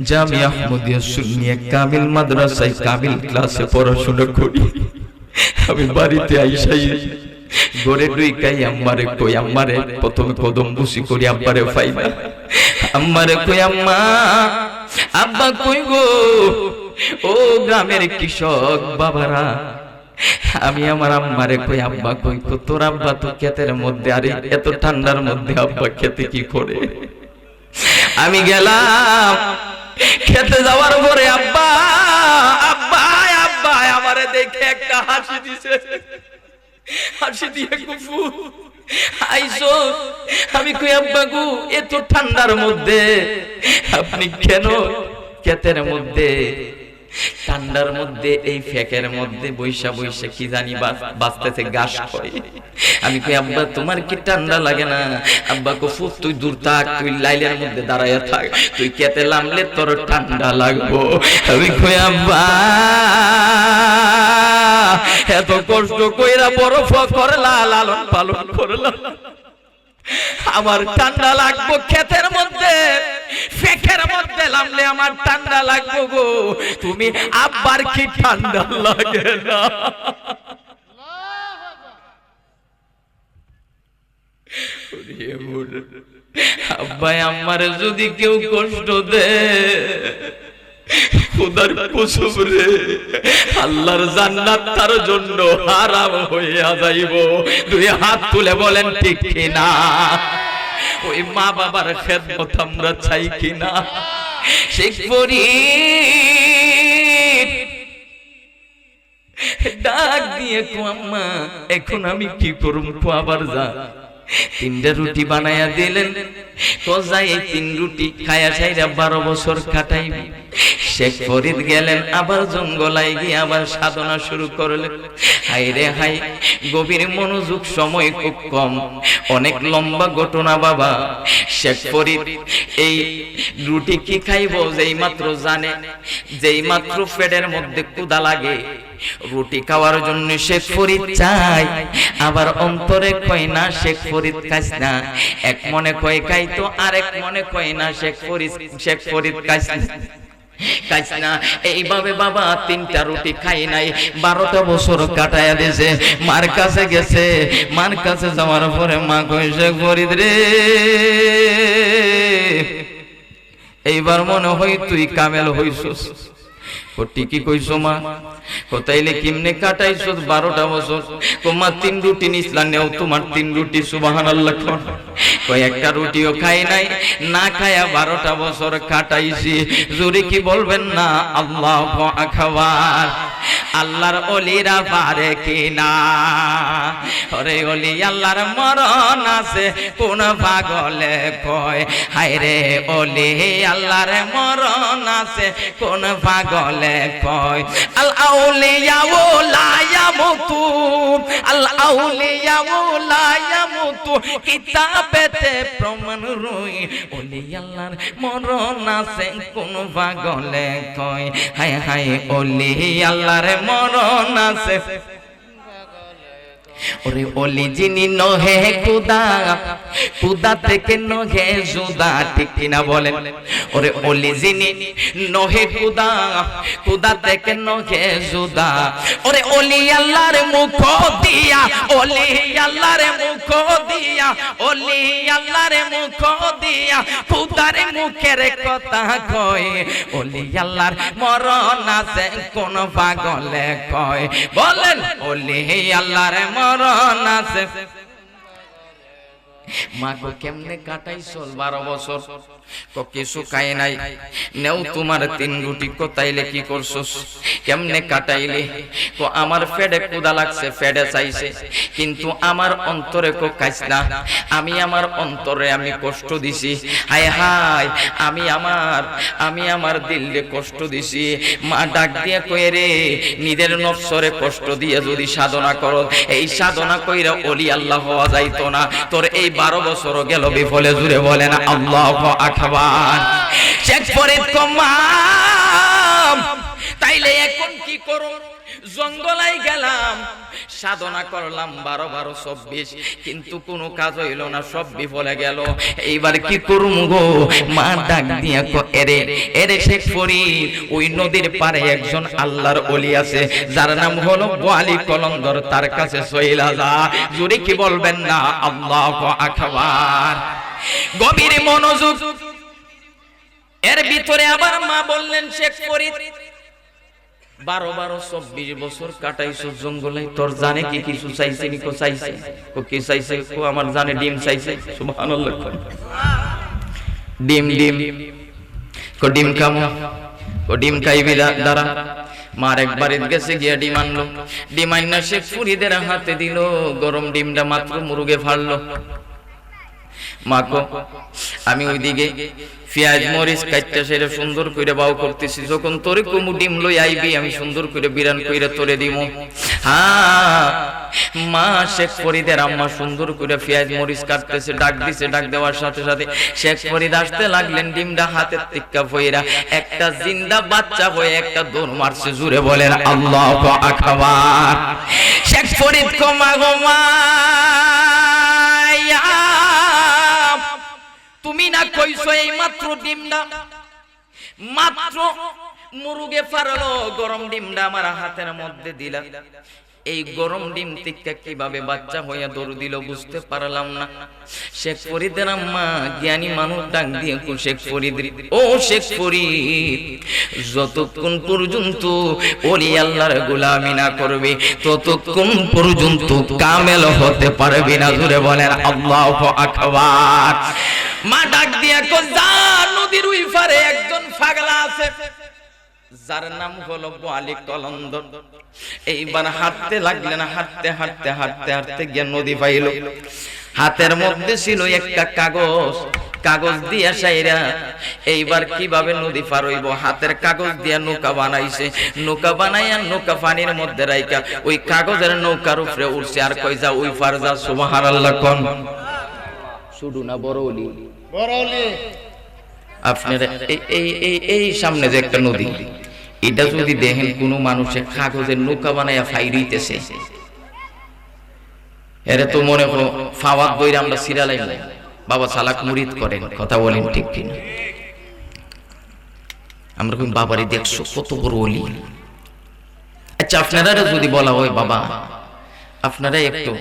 জামিয়া আহমদিয়া সুন্নিয়া কামিল মাদ্রাসায় কামিল ক্লাসে পড়াশোনা করি, আমি বাড়িতে আইসাই ঘরে ঢুকাই আম্মারে কই, আম্মারে প্রথমে কদম বুসি করি, আব্বারে পাই না। আম্মারে কই, আম্মা আব্বা কই গো? ও গ্রামের কৃষক বাবারা, আমি আমার আম্মারে কই, আব্বা কই? তোর আব্বা তো ক্ষেতের মধ্যে। আরে এত ঠান্ডার মধ্যে আব্বা খেতে কি করে? আমি গেলাম খেতে, যাওয়ার পরে আব্বা আব্বা আব্বা আমারে দেখে একটা হাসি দিছে, হাসি দিয়ে কুফু আইসো। আমি কই, আব্বা গো এত ঠান্ডার মধ্যে আপনি কেন ক্ষেতের মধ্যে, ঠান্ডার মধ্যে এই ফেকের মধ্যে বৈশা বৈশা কি জানি বাঁচতেছে ঘাস করে? আমি কই, আব্বা তোমার কি ঠান্ডা লাগে না? আব্বা কফু তুই দূর থাক, তুই লাইলের মধ্যে দাঁড়াইয়া থাক, তুই খেতে নামলে তোর ঠান্ডা লাগবো। আমি কই, আব্বা এত কষ্ট কইরা বরফ করলা, লালন পালন করলা, আমার ঠান্ডা লাগবো ক্ষেতের মধ্যে, ফেকের মধ্যে নামলে আমার ঠান্ডা লাগবো গো, তুমি আব্বার কি ঠান্ডা লাগে না? আব্বাই আমারে যদি কেউ কষ্ট দে, খোদার কসম রে, আল্লাহর জান্নাত তার জন্য হারাম হইয়া যাইব। 2 হাত তুলে বলেন ঠিক কিনা? ওই মা বাবার খেদমত আমরা চাই কিনা? শেখ ফরিদ ডাক দিয়ে কো, আম্মা এখন আমি কি করব? আবার যা 3টা রুটি বানায়া দিলেন, যাই 3 রুটি খায়া সাইরা 12 বছর কাটাইবি। শেখ ফরিদ গেলেন আবার জঙ্গলায় গিয়ে আবার সাধনা শুরু করলেন। হাই রে হাই, গভীর মনোযোগ, সময় খুব কম, অনেক লম্বা ঘটনা বাবা। শেখ ফরিদ এই রুটি কি খাইব যেই মাত্র জানে, যেই মাত্র পেটের মধ্যে ক্ষুধা লাগে, রুটি খাওয়ার জন্য শেখ ফরিদ চাই, আবার অন্তরে কয় না শেখ ফরিদ খাইস না। এক মনে কয় খাইতো, আরেক মনে কয় না শেখ ফরিদ খাইস না। এইভাবে বাবা 3টা রুটি খাই নাই, 12টা বছর কাটাইয়া দিয়েছে। মার কাছে গেছে, মার কাছে যাওয়ার পরে মা কয়, শেখ ফরিদ রে, এইবার মনে হয় তুই কামেল হইছস। ঠিকই কইছো মা, কোথাইলে কেমনে কাটাইছো 12টা বছর? তোমা 3 রুটি নিছলা, নেও তোমার 3 রুটি, সুবহানাল্লাহ। কই একটা রুটিও খাই নাই, না খায়া 12টা বছর কাটাইছি। জোরে কি বলবেন না আল্লাহু আকবার? আল্লাহর ওলিরা পারে কিনা? ওরে ওলি আল্লাহর মরণ আছে কোন পাগলে কয়? হায় রে ওলি আল্লাহর মরণ আছে কোন পাগলে কয়? আল আউলিয়া লা ইয়ামুতু, আল আউলিয়া লা ইয়ামুতু, কিতাবেতে প্রমাণ রই ওলি আল্লাহর মরণ আছে কোন পাগলে কয়? হায় হায় ওলি আল্লাহর মরণ আছে। ওরে ওলি যিনি নহে খুদা, খুদা থেকে নহে জুদা, ঠিক কিনা বলেন? ওরে ওলি যিনি নহে খুদা, খুদা থেকে নহে জুদা। ওরে ওলি আল্লাহর মুখ দিয়া, ওলি আল্লাহর মুখ দিয়া, ওলি আল্লাহর মুখ দিয়া খুদার মুখের কথা কয়। ওলি আল্লাহর মরণ আছে কোন পাগলে কয়? বলেন ওলি আল্লাহর মরণ আছে। মাগো কেমনে কাটাইছো 12 বছর? কিছু খাই নাই, নেও তোমার 3 রুটি। কোথাইলে কি করছস? কেমনে কাটাইলে? আমার পেটে ক্ষুধা লাগছে, পেটে চাইছে, কিন্তু আমার অন্তরে কাইছ না। আমি আমার অন্তরে আমি কষ্ট দিছি। হায় হায়, আমি আমার দিলে কষ্ট দিছি। মা ডাক দিয়ে কয়ে রে, নিজের নফসরে কষ্ট দিয়ে যদি সাধনা করো, এই সাধনা কইরা ওলি আল্লাহ হওয়া যাইতো না। তোর এই 12 বছর গেল বিফলে। জুড়ে বলেন আল্লাহু আকবার। শেখ ফরিদ কমাম, তাইলে এখন কি করব? জঙ্গলাই গেলাম, সাধনা করলাম 12 24, কিন্তু কোনো কাজ হইল না, সব বিফলে গেল। এইবার কি করব গো? মা ডাক দিয়া এরে এরে শেখ ফরিদ, ওই নদীর পারে একজন আল্লাহর ওলি আছে, যার নাম হলো ওয়ালি কলন্দর, তার কাছে চইলা যা। জোরে কি বলবেন না আল্লাহু আকবার? গভীর মনোযোগ। এর ভিতরে আবার মা বললেন, শেখ ফরিদ 12 24 বছর কাটাইছো জঙ্গলে, তোর জানে কি কিছু চাইছে? নিকো চাইছে। কি চাইছে? আমার জানে ডিম চাইছে। সুবহানাল্লাহ। ডিম ডিম ডিম কামো, ডিম খাইবি দাঁড়া। মার একবার গেছে গিয়া ডিম আনলো। ডিম আইনা শেখ ফরিদের হাতে দিল। গরম ডিমটা মাত্র মুরুগে ফাড়লো। মাকো আমি ওইদিকে পেঁয়াজ মরিচ কাটতে সেটা সুন্দর করে বাউ করতেছি। যখন তোরে কুমু ডিম লই আইবি, আমি সুন্দর করে বিরান করে তোরে দিব। হ্যাঁ, মা শেখ ফরিদের আম্মা সুন্দর করে পেঁয়াজ মরিচ কাটতেছে। ডাক দিছে, ডাক দেওয়ার সাথে সাথে শেখ ফরিদ আসতে লাগলেন। ডিমটা হাতের টিক্কা ফইরা একটা জিন্দা বাচ্চা হয়ে একটা দৌড় মারছে। জুড়ে বলেন আল্লাহু আকবার। শেখ ফরিদ কমা গোমা, তুমি না কইছো এই মাত্র ডিমটা মাত্র মুরুগে ফারলো, গরম ডিমটা আমার হাতের মধ্যে দিলা। এই গরম ডিম থেকে কিভাবে বাচ্চা হইয়া দৌড় দিল বুঝতে পারলাম না। শেখ ফরিদের আম্মা জ্ঞানী মানুষ ডাক দিয়ে শেখ ফরিদ, ও শেখ ফরিদ, যতক্ষণ পর্যন্ত ওলি আল্লাহর গোলামি না করবে ততক্ষণ পর্যন্ত কামেল হতে পারবে না। জোরে বলেন আল্লাহু আকবার। মা ডাক দিয়া কো, যা নদীর ওই পারে একজন পাগলা আছে, যার নাম হলো ওয়ালি কলন্দর। এইবার হাঁটতে লাগলেন, হাঁটতে হাঁটতে হাঁটতে হাঁটতে গিয়ে নদী পাইল। হাতের মধ্যে ছিল একটা কাগজ, কাগজ দিয়া সাইরা এইবার কিভাবে নদী পার হইব? হাতের কাগজ দিয়া নৌকা বানাইছে। নৌকা বানাইয়া নৌকা পানির মধ্যে রাইকা ওই কাগজের নৌকার উপরে উঠছে। আর কই যা ওই পার যা। সুবহানাল্লাহ। কোন শুধু না বড় ওলি, বড় ওলি। আপনারা এই সামনে যে একটা নদী, এটা যদি দেখেন কোন মানুষের কাগজের নৌকা বানাইয়া ফাইরিতেছে, এর তো মনে করো ফাওয়াত বইরে আমরা সিরালাই বাবা চালাক মুরিদ করেন। কথা বলেন ঠিক কিনা? আমরা কোন বাবারে দেখছো কত বড় ওলি। আচ্ছা, আপনারা যদি বলা হয় বাবা আপনারা একটু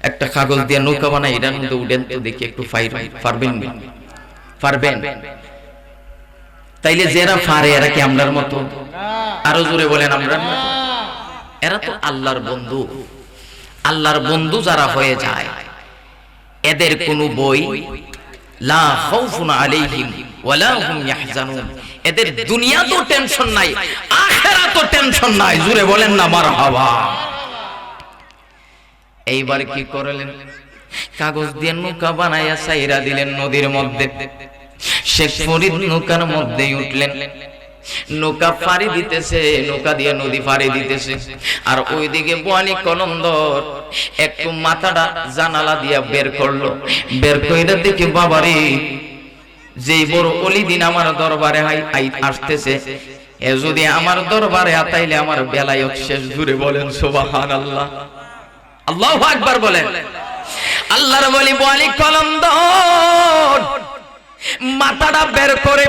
একটা কাগজ দিয়ে নৌকা বানাই এটার মধ্যে উঠেন তো দেখি একটু পারবেন? পারবেন? তাইলে যারা পারে এরা কি আমরার মতো? আরো জোরে বলেন আমরা। এরা তো আল্লাহর বন্ধু। আল্লাহর বন্ধু যারা হয়ে যায় এদের কোনো বই লা খাউফুন আলাইহিম ওয়ালা হুম ইয়াহজানুন, এদের দুনিয়াতেও টেনশন নাই, আখিরাতেও টেনশন নাই। জোরে বলেন না মারহাবা। এইবার কি করলেন? কাগজ দিয়ে নৌকা বানাইয়া সাইরা দিলেন নদীর মধ্যে। শেখ ফরিদ নৌকার মধ্যে উঠলেন, নৌকা পাড়ি দিতেছে, নৌকা দিয়ে নদী পাড়ি দিতেছে। আর ওইদিকে বোয়ালি কলন্দর একটু মাথাটা জানালা দিয়া বের করলো, বের কইরা দেখে বাবারে যেই বড় অলি দিন আমার দরবারে আসতেছে, এ যদি আমার দরবারে আতাইলে আমার বেলায়ত শেষ। জুড়ে বলেন সুবহানাল্লাহ, আল্লাহু আকবার বলেন। আল্লাহর বলি বোয়ালি কলন্দর মাথাটা বের করে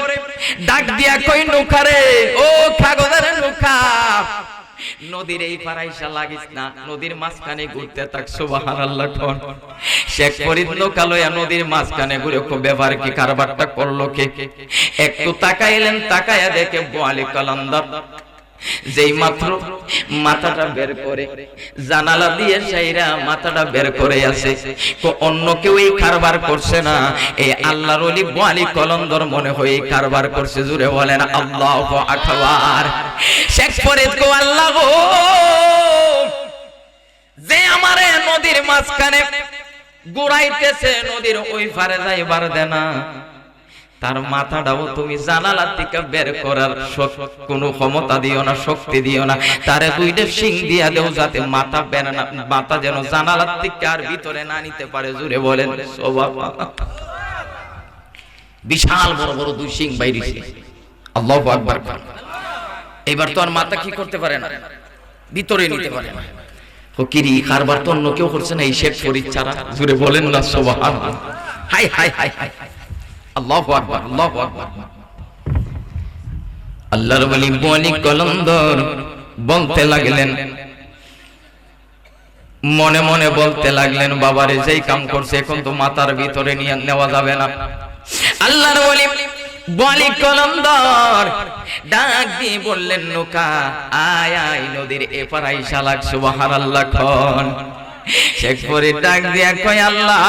ডাক দিয়া কই নৌকারে, ও কাগজের নৌকা, নদীর এই পারাইসা লাগিস না, নদীর মাঝখানে ঘুরতে থাক। সুবহানাল্লাহ। কোন শেখ ফরিদ নৌকা লইয়া নদীর মাঝখানে ঘুরে ব্যাপার কি কারবারটা করলো কে? একটু তাকাইলেন, তাকায়া দেখে বোয়ালি কলন্দর যেই মাত্র মাথাটা বের করে জানালা দিয়ে সাইরা মাথাটা বের করে আছে, তো অন্য কেউ এই কারবার করছে না, এই আল্লাহর ওলি বোয়ালি কলন্দর মনে হয় এই কারবার করছে। জুড়ে বলেন আল্লাহু আকবার। শেখ ফরিদ কো আল্লাহ গো, যে আমারে নদীর মাঝখানে ঘুরাইতেছে, নদীর ওই পারে যাইবার দেনা, তার মাথাটাও তুমি জানালা থেকে বের করার কোনো ক্ষমতা দিও না, শক্তি দিও না, তারে দুইটা শিং দিয়া দেও যাতে মাথা বের না, মাথা যেন জানালা থেকে আর ভিতরে না নিতে পারে। জুড়ে বলেন সুবহানাল্লাহ। বিশাল বড় বড় দুই শিং বাইরেছে। আল্লাহু আকবার। এবার তো আর মাথা কি করতে পারে না, ভিতরে নিতে পারে না। ফকিরি কারবার তো অন্য কেউ করছে না, এই শেখ ফরিদ ছাড়া। জুড়ে বলেন না সুবহানাল্লাহ। হাই হাই হাই হাই, আল্লাহু আকবার, আল্লাহু আকবার। আল্লাহর ওলি বোয়ালি কলন্দর বলতে লাগলেন, মনে মনে বলতে লাগলেন, বাবারে যেই কাম করছে এখন তো মাথার ভিতরে নিয়ে নেওয়া যাবে না। আল্লাহর ওলি বোয়ালি কলন্দর ডাক দিয়ে বললেন, নৌকা আয় আয় নদীর এপার আইসা লাগ। সুবহানাল্লাহ। কোন শেখ ফরিদ ডাক দিয়া কয়, আল্লাহ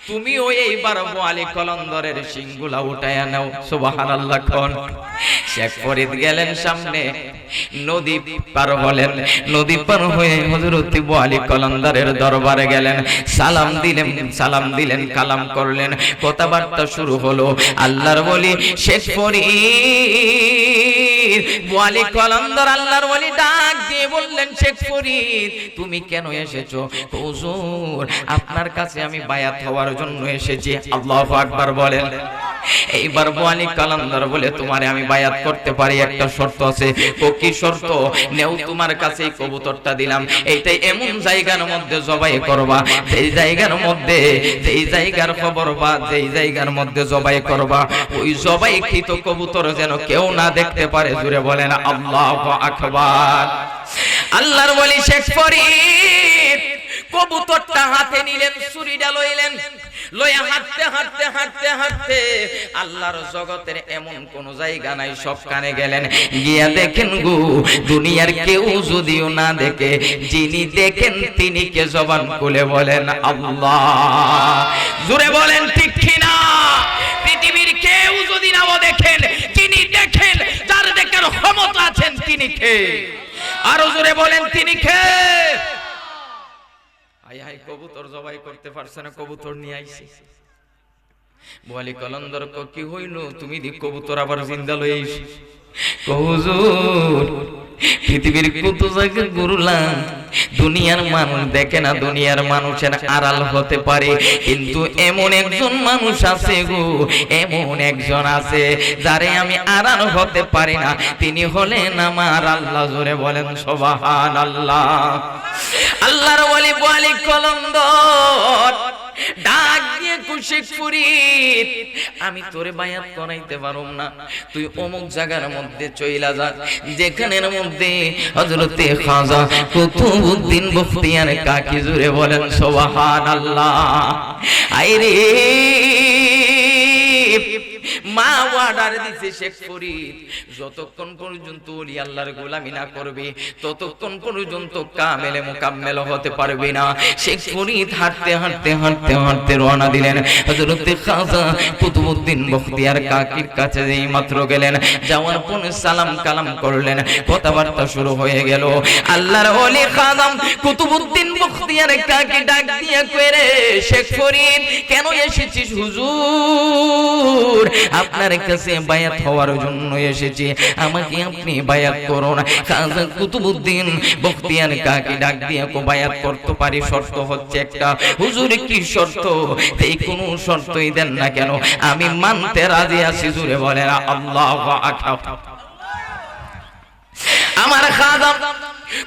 তুমি ওই এইবার বোয়ালি কলন্দরের শিংগুলা উঠায়া নাও। সুবহানাল্লাহ। কোন শেখ ফরিদ গেলেন সামনে, নদী পার হলেন, নদী পার হয়ে হযরত বোয়ালি কলন্দরের দরবারে গেলেন, সালাম দিলেন, কালাম করলেন, কথাবার্তা শুরু হলো। আল্লাহর ওলি শেখ ফরিদ বোয়ালি কলন্দর আল্লাহর ওলি ডাক দিয়ে বললেন, শেখ ফরিদ তুমি কেন এসেছো? হুজুর আপনার কাছে আমি বায়াত হওয়ার জন্য এসেছি। আল্লাহু আকবার বলেন। এইবার বোয়ালি কলন্দর বলে, তোমারে আমি বায়াত করতে পারি, একটা শর্ত আছে। ও কি শর্ত? নেও তোমার কাছে এই কবুতরটা দিলাম, এইটাই এমন জায়গার মধ্যে জবাই করবা, যেই জায়গার মধ্যে, যেই জায়গার খবর বা যেই জায়গার মধ্যে জবাই করবা, ওই জবাইকৃত কবুতর যেন কেউ না দেখতে পারে। জুড়ে বলেন আল্লাহু আকবার। আল্লাহর ওলি শেখ ফরিদ কবুতরটা হাতে নিলেন, ছুরিটা লইলেন, লইয়া হাঁটতে হাঁটতে হাঁটতে হাঁটতে আল্লাহর জগতের এমন কোন জায়গা নাই, সবখানে গেলেন। গিয়া দেখেন গো, দুনিয়ার কেউ যদিও না দেখে, যিনি দেখেন তিনি কে? জবান খুলে বলেন আল্লাহ। জোরে বলেন ঠিক কিনা? পৃথিবীর কেউ যদি নাও দেখেন, যিনি দেখেন, যার দেখার ক্ষমতা আছেন তিনি কে? আরো জোরে বলেন তিনি কে? হাই হাই, কবুতর জবাই করতে পারছে না, কবুতর নিয়ে আইছে। বোয়ালি কলন্দর কি হইল? তুমি দি কবুতর আবার জিন্দা লই আইছো। হুজুর পৃথিবীর কত জায়গায় ঘুরলাম, দুনিয়ার মানুষ দেখে না, দুনিয়ার মানুষের আড়াল হতে পারে, কিন্তু এমন একজন মানুষ আছে গো, এমন একজন আছে যারে আমি আড়াল হতে পারি না, তিনি হলেন আমার আল্লাহ। জোরে বলেন সুবহানাল্লাহ। আল্লাহর ওলি বোয়ালি কলন্দর ডাক দিয়ে শেখ ফরিদ, আমি তোরে বায়াত করাইতে পারুম না, তুই অমুক জায়গার মধ্যে চইলা যা, যেখানের মধ্যে হযরতে খাজা কুতুবউদ্দিন বখতিয়ার কাকি। জুড়ে বলেন সুবহানাল্লাহ। আইরে মা অর্ডার দিছে শেখ ফরিদ যতক্ষণ পর্যন্ত ওলি আল্লাহর গোলামি না করবে ততক্ষণ পর্যন্ত কামেলে মুকাম্মেল হতে পারবে না। শেখ ফরিদ হাঁটতে হাঁটতে হাঁটতে হাঁটতে রওনা দিলেন। হযরত খাজা কুতুবউদ্দিন বখতিয়ার কাকির কাছে যেই মাত্র গেলেন, যাওয়ার পর সালাম কালাম করলেন, কথাবার্তা শুরু হয়ে গেল। আল্লাহর ওলি খাজা কুতুবউদ্দিন বখতিয়ার কাকি ডাক দিয়ে কইরে, শেখ ফরিদ কেন এসেছিস হুজুর? আপনার কাছে বায়াত হওয়ার জন্য এসেছি, আমাকে আপনি বায়াত করুন। খাজা কুতুবউদ্দিন বখতিয়ার কাকি ডাক দিয়ে কো বায়াত করতে পারি, শর্ত হচ্ছে একটা। হুজুর কি শর্ত? এই কোন শর্তই দেন না কেন, আমি মানতে রাজি আছি। জুরে বলেন আল্লাহু আকবার। আমার খাজা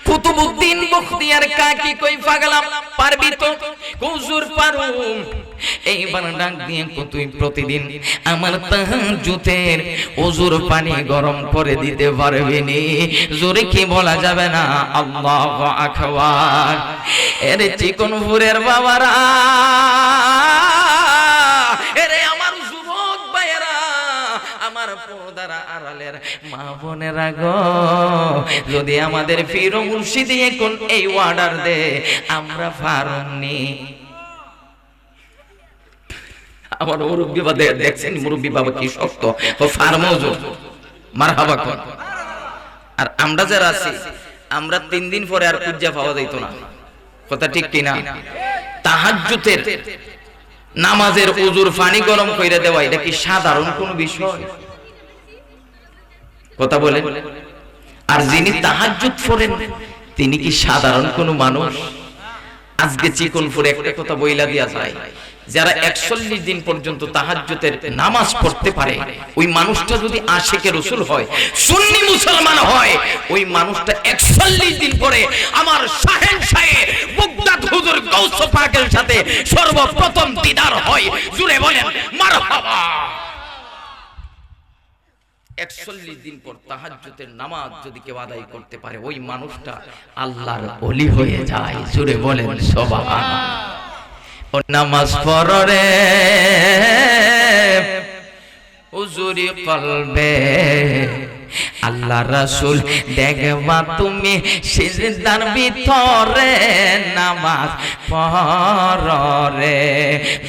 কুতুবউদ্দিন বখতিয়ার কাকি কই পাগলাম, পারবি তো? হুজুর পারুম। এইবার ডাক দিয়ে তুই প্রতিদিন আমার তাহাজ্জুদের ওজুর পানি গরম করে দিতে পারবি নি? জোরে কি বলা যাবে না? আল্লাহু আকবার। এরে চিকনপুরের বাবারা, এরে আমার যুবক ভাইয়েরা, আমার পর্দার আড়ালের মা বোনেরা গো, যদি আমাদের পীর মুর্শিদ এখন এই অর্ডার দে, আমরা পারুমনি। আমার মুরব্বী বাবা দেখছেন, মুরব্বী বাবা কি শক্ত, ও ফার্মোজ মারহাবা কোন। আর আমরা যারা আছি, আমরা 3 দিন পরে আর পূজা পাওয়া যাইতো না, কথা ঠিক কিনা? তাহাজ্জুদের নামাজের ওজুর পানি গরম কইরা দেওয়া এটা কি সাধারণ কোন বিষয়? কথা বলে। আর যিনি তাহাজ্জুদ পড়েন তিনি কি সাধারণ কোন মানুষ? আজকে চিকনপুরে একটা কথা বইলা দিয়া যায়, যারা 41 দিন পর্যন্ত তাহাজ্জুদের নামাজ পড়তে পারে, ওই মানুষটা যদি আশিকে রাসূল হয়, সুন্নি মুসলমান হয়, ওই মানুষটা 41 দিন পরে আমার শাহেনশাহে বাগদাদ হুজুর গাউস পাকের সাথে সর্বপ্রথম দিদার হয়। জুরে বলেন মারহাবা। 41 দিন পর তাহাজ্জুদের নামাজ যদি কেউ আদায় করতে পারে, ওই মানুষটা আল্লাহর ওলি হয়ে যায়। জুরে বলেন সুবহানাল্লাহ। ও নামাজ পড়ো রে হুজুরি কলবে, আল্লাহ রাসূল দেখবা তুমি সিজদার ভিতরে, নামাজ পড়ো রে।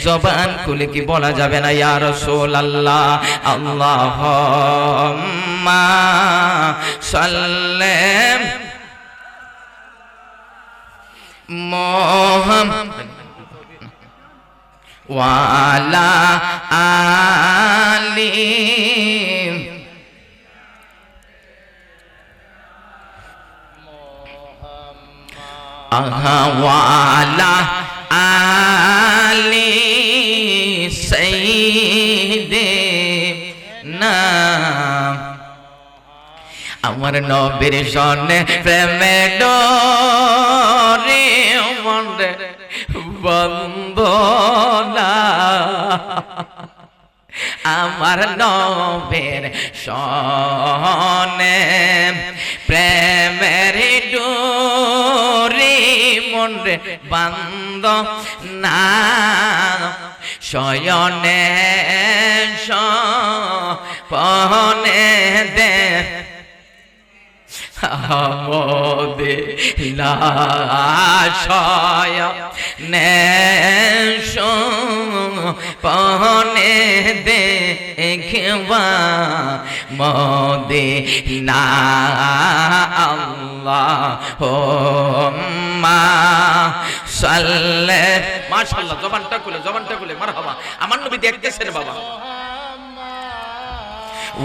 জবান খুলে কি বলা যাবে না ইয়া রাসূলুল্লাহ আল্লাহুম্মা সাল্লি মুহাম্মাদ ওয়ালা আলি ওয়ালা আলি সাইয়্যিদিনা। আমার নবীর সনে প্রেমে ডরে মনে বন্দনা, আমার নবীর সনে প্রেমের ডোরে মনে বন্দ না, শয়নে সপনে দে আমোদে লাশয় নেশ পনে দেখবা মোদে না। আল্লাহুম্মা সাল্লি। মাশাআল্লাহ, জবানটা খুলে মারহাবা। আমার নবী দেখতেছেন বাবা।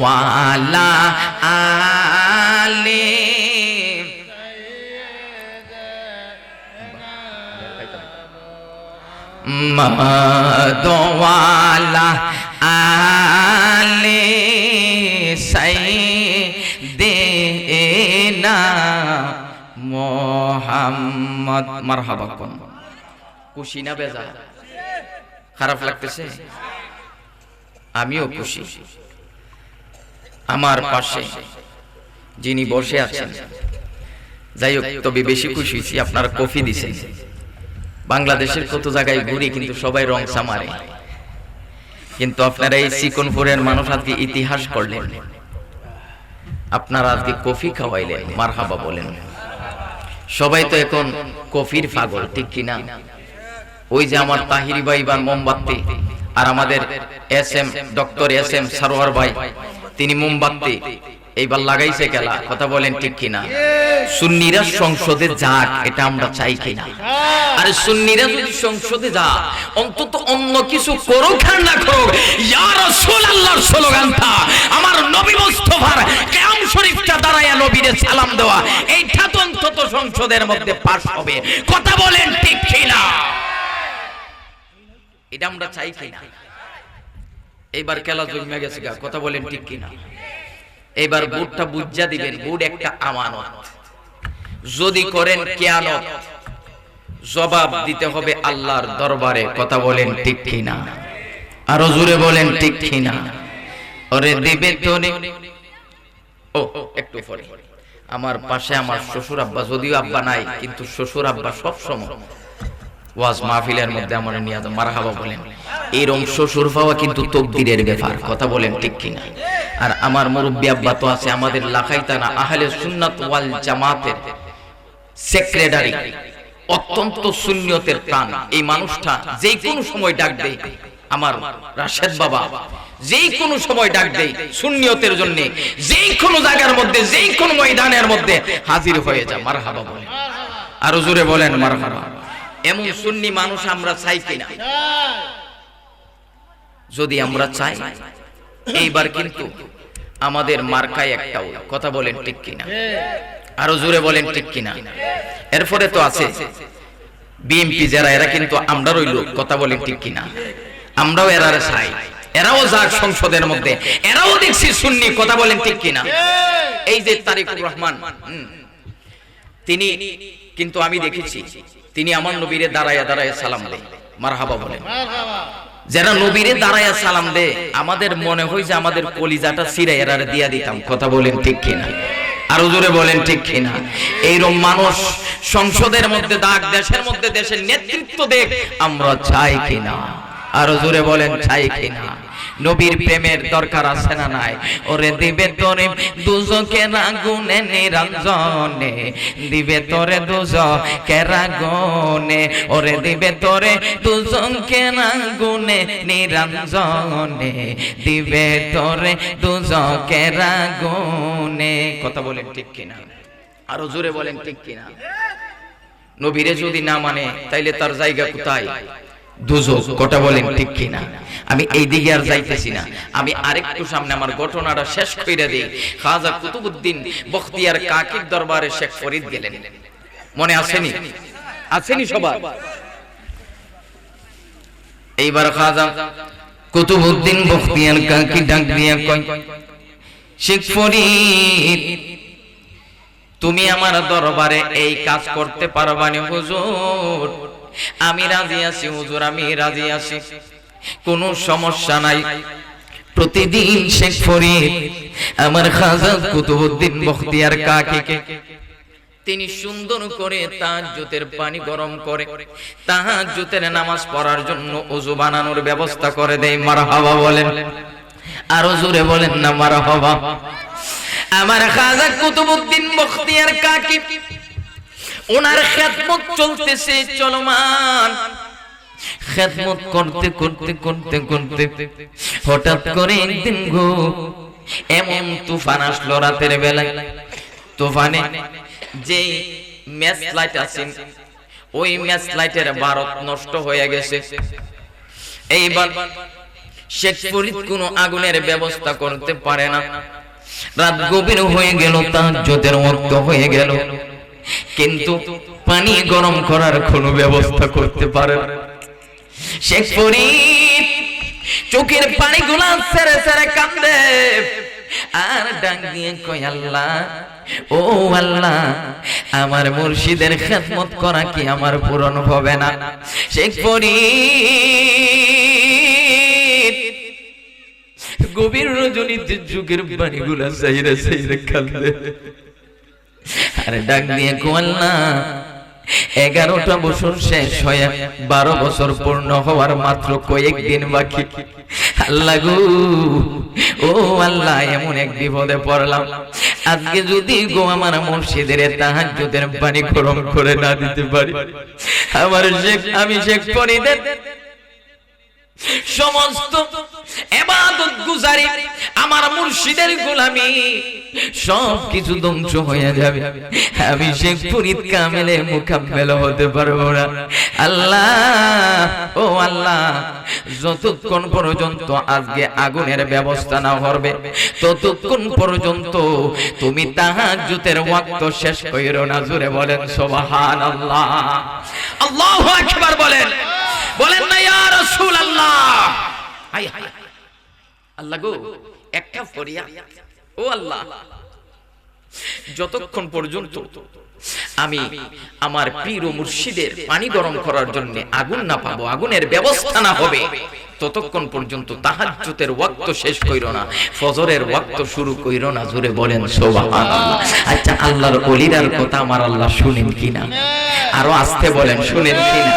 ওয়ালা আলি মাদওয়ালা আলি সাইয়্যিদিনা মুহাম্মদ। মারহাবা কোন। খুশি না বেজা? খারাপ লাগতেছে? আমিও খুশি। আমার পাশে যিনি বসে আছেন, যাই হোক, তবে বেশি খুশি হয়েছি আপনারা কফি দিছেন। বাংলাদেশের কত জায়গায় ঘুরি কিন্তু সবাই রংসা মারে। কিন্তু আপনারা এই চিকনপুরের মানুষ আজকে ইতিহাস করলেন, আপনারা আজকে কফি খাওয়াইলেন, মারহাবা বলেন। সবাই তো এখন কফির পাগল, ঠিক কিনা? ওই যে আমার তাহিরি ভাই বা মোমবাতি, আর আমাদের ডক্টর এস এম সারোয়ার ভাই, তিনি মোমবাতি এইবার লাগাইছে খেলা, কথা বলেন ঠিক কিনা? সুন্নিরা সংসদে যাক, এটা আমরা চাই কিনা? আরে সুন্নিরা যদি সংসদে যা, অন্তত অন্য কিছু করুক আর না করুক, ইয়া রাসূলুল্লাহর স্লোগানটা, আমার নবী মুস্তাফার কিয়াম শরীফটা দাঁড়ায়া নবীরে সালাম দেওয়া, এইটা তো অন্তত সংসদের মধ্যে পাস হবে, কথা বলেন ঠিক কিনা? এটা আমরা চাই কিনা? এইবার খেলা জমে গেছে, কথা বলেন ঠিক কিনা? এবার বুটটা বুঝা দিবেন, বুট একটা আমানত, যদি করেন কিয়ানত জবাব দিতে হবে আল্লাহর দরবারে, কথা বলেন ঠিক কিনা? আরো জোরে বলেন ঠিক কিনা? ওরে দিবে তোরে। ও একটু পরে আমার পাশে আমার শ্বশুর আব্বা, যদিও আব্বা নাই কিন্তু শ্বশুর আব্বা সব সময় ওয়াজ মাহফিলের মধ্যে আমার নিয়ে যান, মারহাবা বলেন। এরকম শ্বশুর পাওয়া কিন্তু তকদিরের ব্যাপার, কথা বলেন ঠিক কিনা? আর আমার মুরব্বি আব্বা তো আছে আমাদের লাখাইতানা আহলে সুন্নাত ওয়াল জামাতের সেক্রেটারি, অত্যন্ত সুন্নিয়তের প্রাণ। এই মানুষটা যেই কোনো সময় ডাক দেয়, আমার রাশেদ বাবা যেই কোনো সময় ডাক দেয় সুন্নিয়তের জন্য, যেই কোনো জায়গার মধ্যে, যেই কোনো ময়দানের মধ্যে হাজির হয়ে যায়, মারহাবা বলেন। আরো জোরে বলেন মারহাবা। এমন সুন্নি মানুষ আমরা চাই কিনা? যদি আমরা চাই, এইবার কিন্তু আমাদের মার্কায় একটাও, কথা বলেন ঠিক কিনা? আরো জোরে বলেন ঠিক কিনা? এরপরে তো আছে বিএনপি যারা, এরা কিন্তু আমরা রইল, কথা বলেন ঠিক কিনা? আমরাও এরারে চাই, এরাও যাক সংসদের মধ্যে, এরাও দেখছি সুন্নি, কথা বলেন ঠিক কিনা? এই যে তারিকুর রহমান, তিনি কিন্তু আমি দেখেছি তিনি আমার নবীরে দাঁড়ায়া দাঁড়ায়া সালাম দেয়, মারহাবা বলেন। যারা নবীরে দাঁড়ায়া সালাম দেয়, আমাদের মনে হয় যে আমাদের কলিজাটা ছিঁড়ে এরারে দিয়া দিতাম, কথা বলেন ঠিক কিনা? আরো জোরে বলেন ঠিক কিনা? এইরকম মানুষ সংসদের মধ্যে দাগ, দেশের মধ্যে দেশের নেতৃত্ব দেখ, আমরা চাই কিনা? আরো জোরে বলেন চাই কিনা? নবীর প্রেমের দরকার আছে না নাই? ওরে দিবে তোরে দুজকের আগুনে নিরঞ্জনে, দিবে তোরে দুজকের আগুনে, ওরে দিবে তোরে দুজকের আগুনে নিরঞ্জনে, দিবে তোরে দুজকের আগুনে, কথা বলেন ঠিক কিনা? আরো জোরে বলেন ঠিক কিনা? নবীরে যদি না মানে তাইলে তার জায়গা কোথায়? দুজক, কথা বলেন ঠিক কিনা? আমি এই দিকে আর যাইতেছি না, আমি আরেকটু সামনে আমার ঘটনাটা শেষ কইরা দেই। খাজা কুতুবউদ্দিন বখতিয়ার কাকির দরবারে শেখ ফরিদ গেলেন, মনে আসেনি? আসেনি সবার? এইবার খাজা কুতুবউদ্দিন বখতিয়ার কাকি ডাক দিয়া কয়, শেখ ফরিদ তুমি আমার দরবারে এই কাজ করতে পারবা না? হুজুর আমি রাজি আছি, হুজুর আমি রাজি আছি, কোনো সমস্যা নাই। প্রতিদিন শেখ ফরিদ আমার খাজা কুতুবউদ্দিন বখতিয়ার কাকিকে তিনি সুন্দর করে তাহাজ্জুদের পানি গরম করে তাহাজ্জুদের নামাজ পড়ার জন্য ওযু বানানোর ব্যবস্থা করে দেয়, মারহাবা বলেন। আরো জোরে বলেন না মারহাবা। আমার খাজা কুতুবউদ্দিন বখতিয়ার কাকি, ওনার খেদমত চলতেছে চলমান, খেদমত করতে করতে করতে করতে হঠাৎ করে একদিন গো এমন তুফান আসলো রাতের বেলায়। তুফানে যে ম্যাচ লাইট আছে, ওই ম্যাচ লাইটের ভারত নষ্ট হয়ে গেছে। এইবার শেখ ফরিদ কোনো আগুনের ব্যবস্থা করতে পারে না। রাত গভীর হয়ে গেল, তাহাজ্জুদের ওয়াক্ত হয়ে গেল, কিন্তু পানি গরম করার কোনো ব্যবস্থা করতে পারে না। শেখ ফরিদ চোখের পানিগুলা ছেড়ে ছেড়ে কাঁদে আর ডাক দিয়ে কয়, আল্লাহ ও আল্লাহ, আমার মুর্শিদের খেদমত করা কি আমার পূরণ হবে না? শেখ ফরিদ গভীর রজনীতে যুগের পানিগুলা চাইরে চাইরে কাঁদে। আরে ডাক দিয়ে কয়, আল্লাহ 11টা বছর শেষ হয়ে 12 বছর পূর্ণ হওয়ার মাত্র কয়েকদিন বাকি, আল্লাহ গো, ও আল্লাহ, এমন এক বিপদে পড়লাম, আজকে যদি গো আমার মুর্শিদের তাহাজ্জুদের পানি গরম করে না দিতে পারি, আমি শেখ ফরিদের সমস্ত ইবাদত গুজারি, আমার মুর্শিদের গোলামি সব কিছু ধ্বংস হয়ে যাবে, আমি শেখ ফরিদ কামেলে মুকাম্মেল হতে পারবো না। আল্লাহ, ও আল্লাহ, যতক্ষণ পর্যন্ত আজকে আগুনের ব্যবস্থা না হবে ততক্ষণ পর্যন্ত তুমি তাহাজ্জুদের ওয়াক্ত শেষ কইরো না। জোরে বলেন সুবহানাল্লাহ, আল্লাহু আকবার বলেন, বলেন না ইয়া রাসূলুল্লাহ। হাই হাই আল্লাহ গো, একটা ফরিয়া, ও আল্লাহ, যতক্ষণ পর্যন্ত আমি আমার পীর ও মুর্শিদের পানি গরম করার জন্য আগুন না পাবো, আগুনের ব্যবস্থা না হবে, ততক্ষণ পর্যন্ত তাহাজ্জুদের ওয়াক্ত শেষ কইরো না, ফজরের ওয়াক্ত শুরু কইরো না। জোরে বলেন সুবহানাল্লাহ। আচ্ছা, আল্লাহর ওলিরার কথা আমার আল্লাহ শুনেন কিনা? আরো আস্তে বলেন, শুনেন কিনা?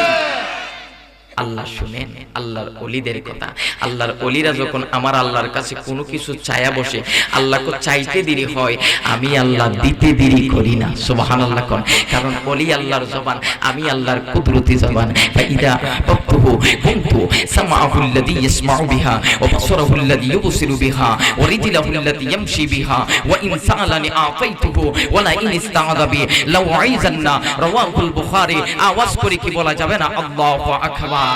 আল্লাহ শুনেন আল্লাহর ওলিদের কথা। আল্লাহর ওলিরা যখন আমার আল্লাহর কাছে কোনো কিছু চায়া বসে, আল্লাহকে চাইতে দেরি হয়, আমি আল্লাহ দিতে দেরি করি না। সুবহানাল্লাহ কোন, কারণ ওলি আল্লাহর জবান, আমি আল্লাহর কুদরতি জবান। ফাইদা বাক্তুহু কুনতু সামাহুল্লাযী ইয়াসমাউ বিহা ওয়া বাসরাহুল্লাযী ইউবসিরু বিহা ওয়া রিজলাহুল্লাতী ইয়ামশি বিহা ওয়া ইন সাআলানি আতাইতুহু ওয়া লা ইন ইসতাআযা বি লাউ আইযান্না। রাওয়াহুল বুখারী। আওয়াজ করে কি বলা যাবে না? আল্লাহু আকবার।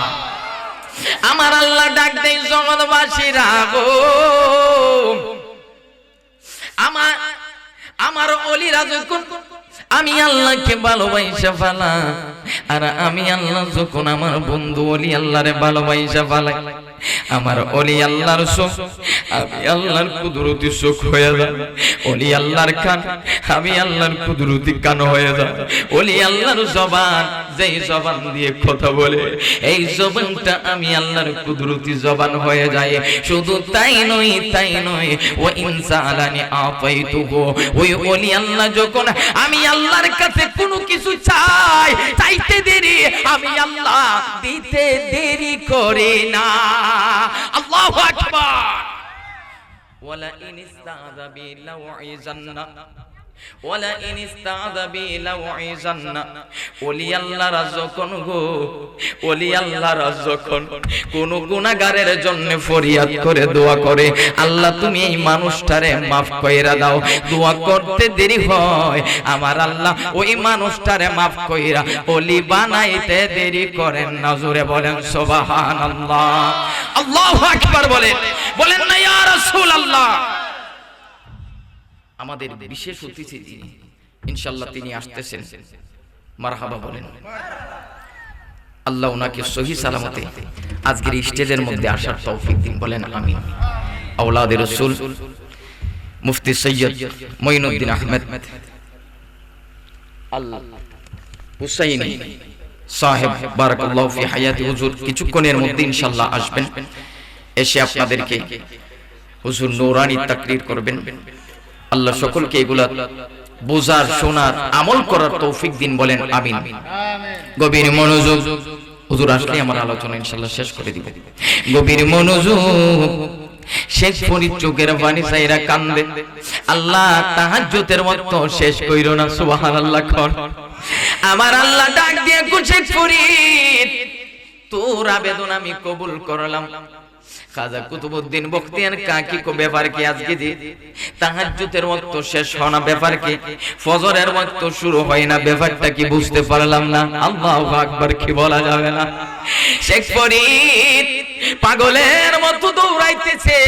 আমার আল্লাহ ডাক দেই জগৎবাসীরা গো, আমার ওলিরা যখন আমি আল্লাহকে ভালোবাসা ফেলা, আর আমি আল্লাহ যখন আমার বন্ধু ওলি আল্লাহরে ভালোবাসা ফেলাই, আমার ওলি আল্লাহর চোখ আমি আল্লাহর কুদরতি চোখ হয়ে যায়, ওলি আল্লাহর কান আমি আল্লাহর কুদরতি কান হয়ে যায়, ওলি আল্লাহর জবান যেই জবান দিয়ে কথা বলে এই জবানটা আমি আল্লাহর কুদরতি জবান হয়ে যায়। শুধু তাই নয়, ও ইনসালানি আতাইতুহু, ওই ওলি আল্লাহ যখন আমি আল্লাহর কাছে কোনো কিছু চাইতে দেরি, আমি আল্লাহ দিতে দেরি করে না। আল্লাহু আকবার। ওয়ালা ইন ইসতাআযা বি লাউইজান্না, ওয়ালা ইন ইসতাআযা বি লাউইজান্না। ওলি আল্লাহরা যখন গো, ওলি আল্লাহরা যখন কোন গুনাহগারের জন্য ফরিয়াদ করে দোয়া করে, আল্লাহ তুমি এই মানুষটারে maaf কইরা দাও, দোয়া করতে দেরি হয়, আমার আল্লাহ ওই মানুষটারে maaf কইরা ওলি বানাইতে দেরি করেন না। জোরে বলেন সুবহানাল্লাহ, আল্লাহু আকবার বলেন, বলেন না ইয়া রাসূলুল্লাহ। আমাদের বিশেষ অতিথি যিনি, ইনশাআল্লাহ তিনি আসতেছেন, মারহাবা বলেন। আল্লাহ ওনাকে সহি সালামতে আজকের স্টেজের মধ্যে আসার তৌফিক দিন, বলেন আমিন। আওলাদে রাসূল মুফতি সৈয়দ মঈনুদ্দিন আহমেদ আল হুসাইনি সাহেব বারাকাল্লাহু ফি হায়াতি, হুজুর কিছুক্ষণের মধ্যে ইনশাআল্লাহ আসবেন, এসে আপনাদেরকে হুজুর নূরানি তাকরীর করবেন। আল্লাহ সকলকে এগুলা বোঝার, শোনার, আমল করার তৌফিক দিন, বলেন আমিন। গভীর মনোযোগ, হুজুর আসলে আমার আলোচনা ইনশাআল্লাহ শেষ করে দিব। গভীর মনোযোগ, শেখ ফরিদ চোখের পানি চাইরা কান্দে, আল্লাহ তাহাজ্জুদের ওয়াক্ত শেষ কইরো না। সুবহানাল্লাহ কোন, আমার আল্লাহ ডাক দিয়ে শেখ ফরিদ তোর আবেদন আমি কবুল করলাম। খাজা কুতুবউদ্দিন বখতিয়ার কাকি কো ব্যাপার কি আজকে যে তাহাজ্জুদের ওয়াক্ত শেষ হয় না, ব্যাপার কি ফজরের ওয়াক্ত শুরু হয় না, ব্যাপারটা কি বুঝতে পারলাম না। আল্লাহু আকবার কি বলা যাবে না। শেখ ফরিদ পাগলের মতো দৌড়াইতেছে,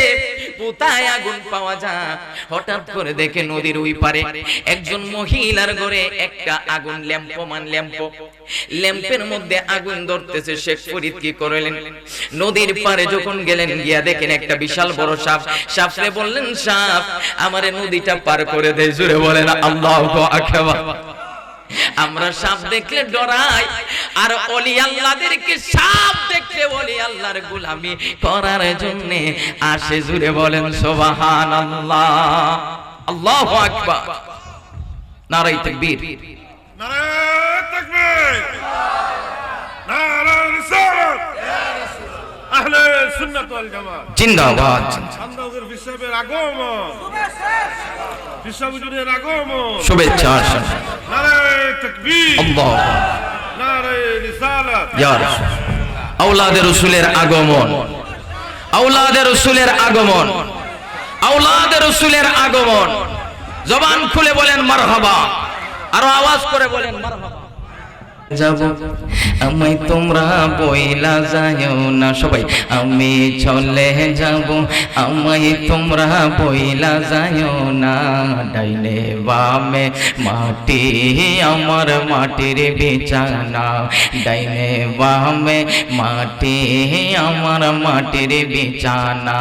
কোথায় আগুন পাওয়া যায়। হঠাৎ করে দেখে নদীর ওই পারে একজন মহিলার ঘরে একটা আগুন ল্যাম্পের মধ্যে আগুন ধরতেছে। শেখ ফরিদ কি করলেন, নদীর পারে যখন গেলেন, গিয়া দেখেন একটা বিশাল বড় সাপ। সাপরে বললেন, সাপ আমারে নদীটা পার করে দেয়। জোরে বলেন আল্লাহু আকবার। আমরা সাপ দেখলে ডরাই, আর ওলি আল্লাহদেরকে সাপ দেখলে ওলি আল্লাহর গোলামি করার জন্য আসে। জুড়ে বলেন সুবহানাল্লাহ, আল্লাহু আকবার। নারে তাকবীর, নারে তাকবীর, নারে রিসালাত, ইয়া রাসূলুল্লাহ। আহলে সুন্নাত ওয়াল জামাত জিন্দাবাদ। আন্দাজের হিসাবের আগমন, হিসাব হুজুরের আগমন, শুভেচ্ছা। নারে তাকবীর, আল্লাহু নারে রিসালাত। ইয়া রাসূল। আওলাদে রাসূলের আগমন, আওলাদে রাসূলের আগমন, আওলাদে রাসূলের আগমন। জবান খুলে বলেন মারহাবা, আরো আওয়াজ করে বলেন মারহাবা। যাব আমায় তোমরা বইলা যাও না, সবাই আমি চলে যাব আমায় তোমরা বইলা যাও না। ডাইনে বামে মাটি আমার মাটির বিছানা, ডাইনে বামে মাটি আমার মাটির বিছানা।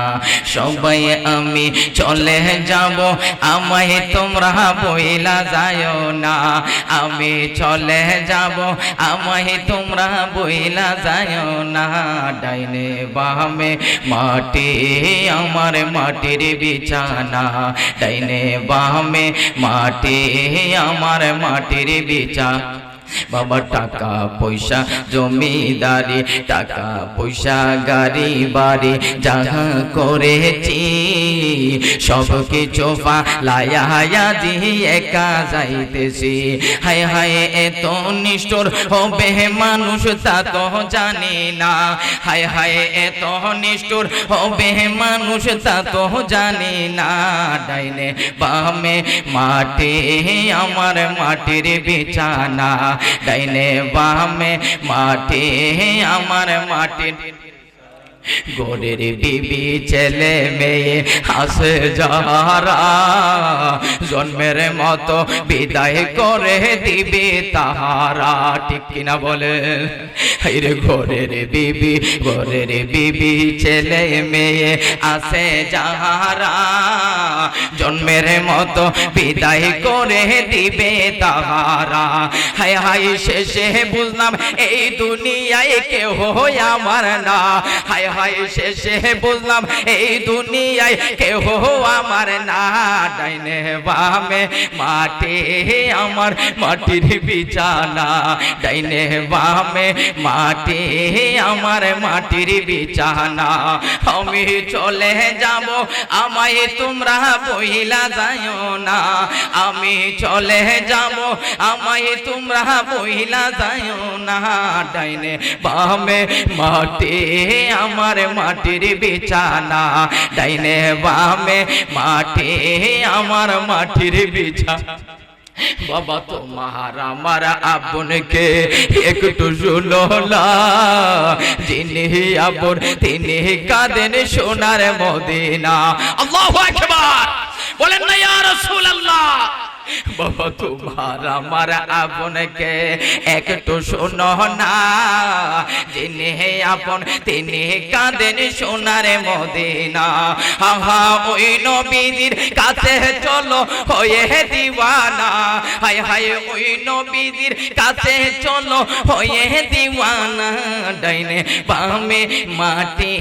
সবাই আমি চলে যাব আমায় তোমরা বইলা যাও না, আমি চলে যাব আমায় তোমরা বইলা যাও না। ডাইনে বামে মাটি আমার মাটির বিছানা, ডাইনে বামে মাটি আমার মাটির বিছানা। বাবা টাকা পয়সা জমিদারি, টাকা পয়সা গাড়ি বাড়ি যাহা করেছি সব কিছু পালাইয়া দিয়ে একা যাইতেছি। হায় হায় এত নিষ্ঠুর হবে মানুষ তা তো জানি না, হায় হায় এত নিষ্ঠুর হবে মানুষ তা তো জানি না। ডাইনে বামে মাটি আমার মাটির বিছানা, ডাইনে বামে মাটি আমার মাটির। গোরের বিবি ছেলে মেয়ে হাসে যারা, জন্মের মতো বিদায় করে দিবে তাহারা। ঠিক কিনা বলে? রে গোরের বিবি ছেলে মেয়ে আসে যারা, জন্মের মতো বিদায় করে দিবে তাহারা। হায় হায় শেষে বুঝলাম এই দুনিয়ায় কেউ আমার না, হায় হায় শেষে বুঝলাম এই দুনিয়ায় কেউ আমার না। ডাইনে বামে মাটি আমার মাটির বিছানা, ডাইনে বামে মাটি আমার মাটির বিছানা। আমি চলে যাব আমায় তোমরা বইলা যাও না, আমি চলে যাব আমায় তোমরা বইলা যাও না। ডাইনে বামে মাটি আমার মাটির বিছানা, ডাইনে বামে মাটি আমার মাটির বিছানা। বাবা তোমার আমার আপনকে একটু শুনো না, যিনি আপন তিনি কাঁদেন সোনার মদিনা। আল্লাহু আকবার বলেন না ইয়া রাসূলুল্লাহ। বাবা তোমার আমার আপনকে একটু শোনো না, যিনি আপন তিনি কাঁদেন সোনার মদিনা। আহা ওই নবীজির কাছে চলো হয়ে দিওয়ানা, হায় হায় ওই নবীজির কাছে চলো হয়ে দিওয়ানা। ডাইনে বামে মাটি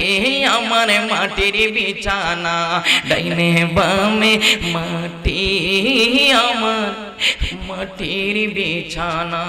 আমার মাটির বিছানা, ডাইনে বামে মাটি আমার মাটির বিছানা।